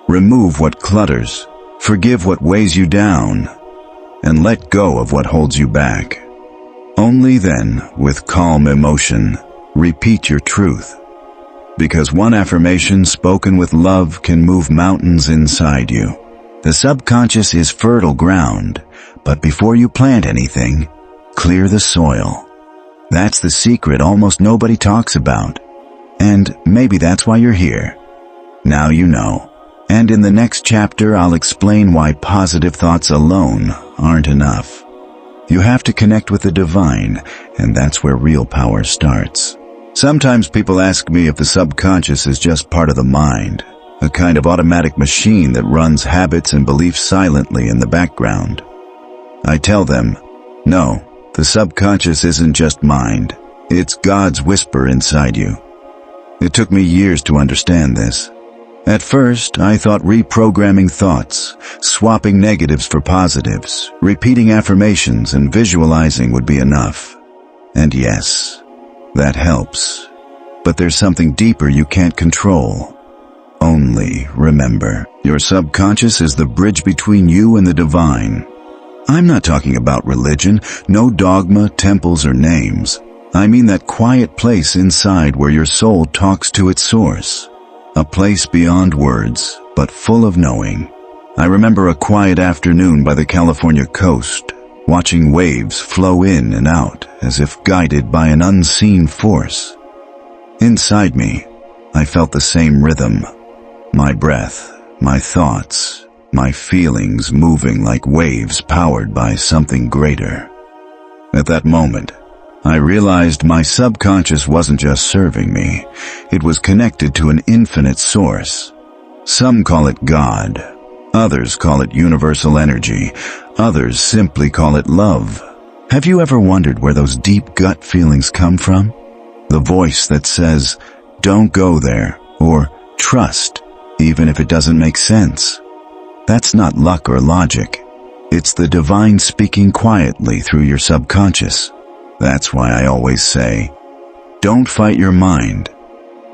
Remove what clutters. Forgive what weighs you down. And let go of what holds you back. Only then, with calm emotion, repeat your truth. Because one affirmation spoken with love can move mountains inside you. The subconscious is fertile ground, but before you plant anything, clear the soil. That's the secret almost nobody talks about. And maybe that's why you're here. Now you know. And in the next chapter, I'll explain why positive thoughts alone aren't enough. You have to connect with the divine, and that's where real power starts. Sometimes people ask me if the subconscious is just part of the mind, a kind of automatic machine that runs habits and beliefs silently in the background. I tell them, no, the subconscious isn't just mind. It's God's whisper inside you. It took me years to understand this. At first, I thought reprogramming thoughts, swapping negatives for positives, repeating affirmations and visualizing would be enough. And yes, that helps. But there's something deeper you can't control. Only remember, your subconscious is the bridge between you and the divine. I'm not talking about religion, no dogma, temples, or names. I mean that quiet place inside where your soul talks to its source. A place beyond words, but full of knowing. I remember a quiet afternoon by the California coast, watching waves flow in and out as if guided by an unseen force. Inside me, I felt the same rhythm. My breath, my thoughts, my feelings moving like waves powered by something greater. At that moment, I realized my subconscious wasn't just serving me. It was connected to an infinite source. Some call it God. Others call it universal energy. Others simply call it love. Have you ever wondered where those deep gut feelings come from? The voice that says, don't go there, or trust, even if it doesn't make sense. That's not luck or logic. It's the divine speaking quietly through your subconscious. That's why I always say, don't fight your mind.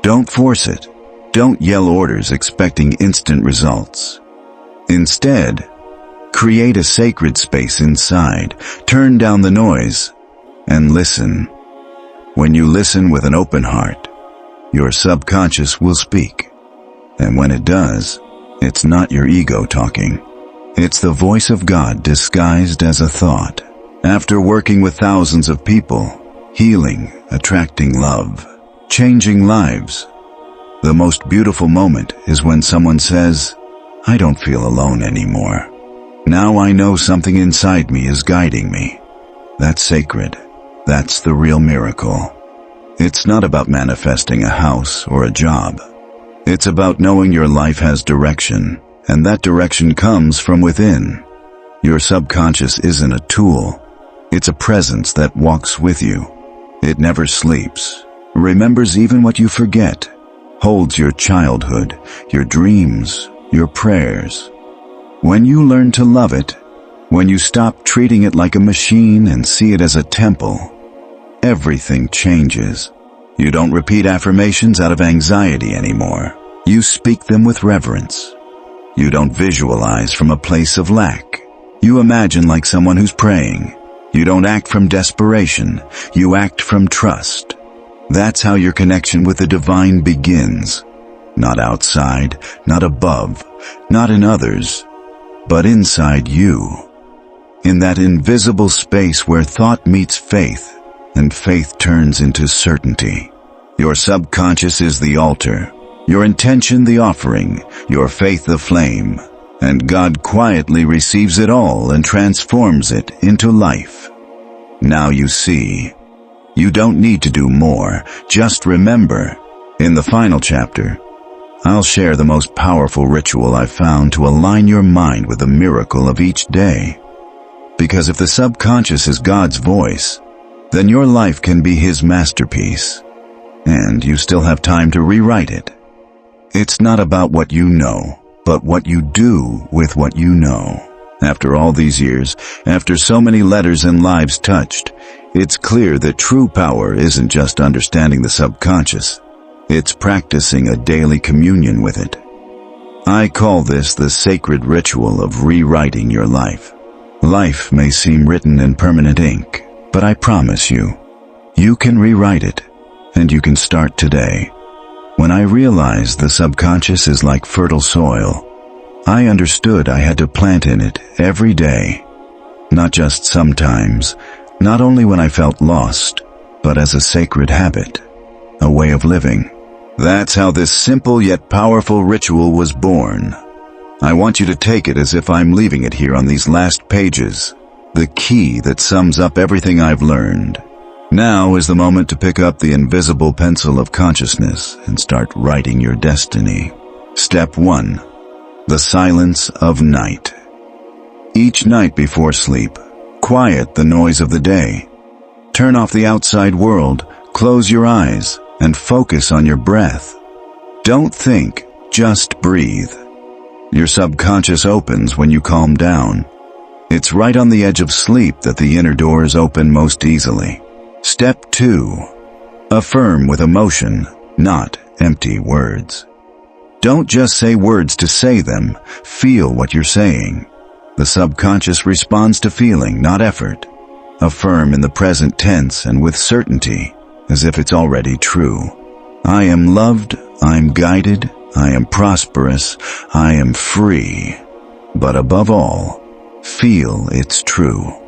Don't force it. Don't yell orders expecting instant results. Instead, create a sacred space inside, turn down the noise, and listen. When you listen with an open heart, your subconscious will speak. And when it does, it's not your ego talking. It's the voice of God disguised as a thought. After working with thousands of people, healing, attracting love, changing lives, the most beautiful moment is when someone says, I don't feel alone anymore. Now I know something inside me is guiding me. That's sacred. That's the real miracle. It's not about manifesting a house or a job. It's about knowing your life has direction, and that direction comes from within. Your subconscious isn't a tool. It's a presence that walks with you. It never sleeps, remembers even what you forget, holds your childhood, your dreams, your prayers. When you learn to love it, when you stop treating it like a machine and see it as a temple, everything changes. You don't repeat affirmations out of anxiety anymore. You speak them with reverence. You don't visualize from a place of lack. You imagine like someone who's praying. You don't act from desperation. You act from trust. That's how your connection with the divine begins. Not outside, not above, not in others, but inside you. In that invisible space where thought meets faith, and faith turns into certainty. Your subconscious is the altar, your intention the offering, your faith the flame, and God quietly receives it all and transforms it into life. Now you see, you don't need to do more, just remember. In the final chapter, I'll share the most powerful ritual I've found to align your mind with the miracle of each day. Because if the subconscious is God's voice, then your life can be His masterpiece, and you still have time to rewrite it. It's not about what you know, but what you do with what you know. After all these years, after so many letters and lives touched, it's clear that true power isn't just understanding the subconscious. It's practicing a daily communion with it. I call this the sacred ritual of rewriting your life. Life may seem written in permanent ink, but I promise you, you can rewrite it, and you can start today. When I realized the subconscious is like fertile soil, I understood I had to plant in it every day. Not just sometimes, not only when I felt lost, but as a sacred habit, a way of living. That's how this simple yet powerful ritual was born. I want you to take it as if I'm leaving it here on these last pages, the key that sums up everything I've learned. Now is the moment to pick up the invisible pencil of consciousness and start writing your destiny. Step 1. The silence of night. Each night before sleep, quiet the noise of the day. Turn off the outside world, close your eyes, and focus on your breath. Don't think, just breathe. Your subconscious opens when you calm down. It's right on the edge of sleep that the inner doors open most easily. Step 2. Affirm with emotion, not empty words. Don't just say words to say them, feel what you're saying. The subconscious responds to feeling, not effort. Affirm in the present tense and with certainty, as if it's already true. I am loved, I'm guided, I am prosperous, I am free. But above all, feel it's true.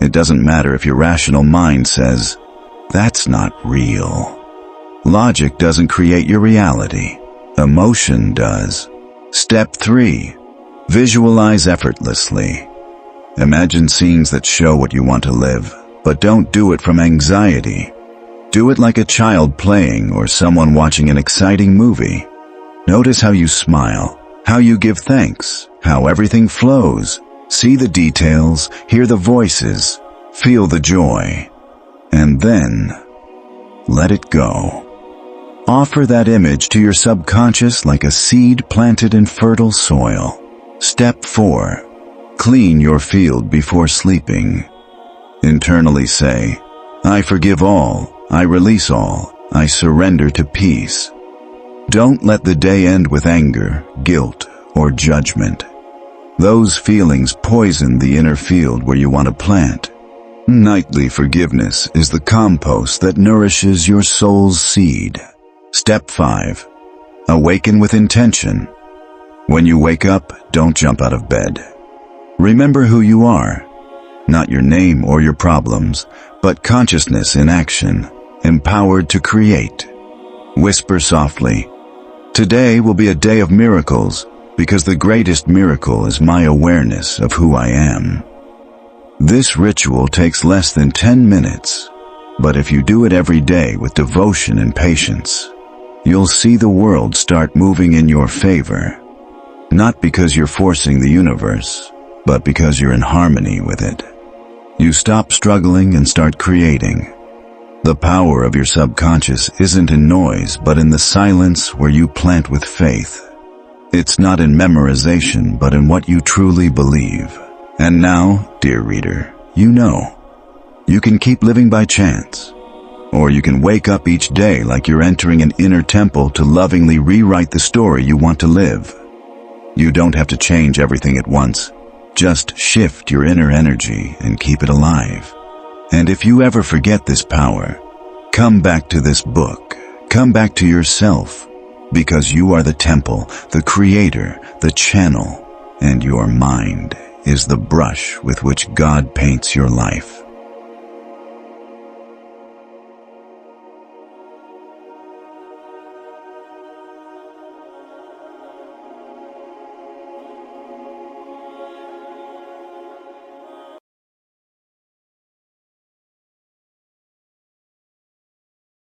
It doesn't matter if your rational mind says, that's not real. Logic doesn't create your reality. Emotion does. Step 3. Visualize effortlessly. Imagine scenes that show what you want to live, but don't do it from anxiety. Do it like a child playing or someone watching an exciting movie. Notice how you smile, how you give thanks, how everything flows. See the details, hear the voices, feel the joy, and then let it go. Offer that image to your subconscious like a seed planted in fertile soil. Step 4. clean your field before sleeping. Internally say, I forgive all, I release all, I surrender to peace. Don't let the day end with anger, guilt, or judgment. Those feelings poison the inner field where you want to plant. Nightly forgiveness is the compost that nourishes your soul's seed. Step 5. Awaken with intention. When you wake up, don't jump out of bed. Remember who you are. Not your name or your problems, but consciousness in action, empowered to create. Whisper softly, today will be a day of miracles, because the greatest miracle is my awareness of who I am. This ritual takes less than 10 minutes, but if you do it every day with devotion and patience, you'll see the world start moving in your favor. Not because you're forcing the universe, but because you're in harmony with it. You stop struggling and start creating. The power of your subconscious isn't in noise, but in the silence where you plant with faith. It's not in memorization, but in what you truly believe. And now, dear reader, you know. You can keep living by chance, or you can wake up each day like you're entering an inner temple to lovingly rewrite the story you want to live. You don't have to change everything at once. Just shift your inner energy and keep it alive. And if you ever forget this power, come back to this book. Come back to yourself, because you are the temple, the creator, the channel, and your mind is the brush with which God paints your life.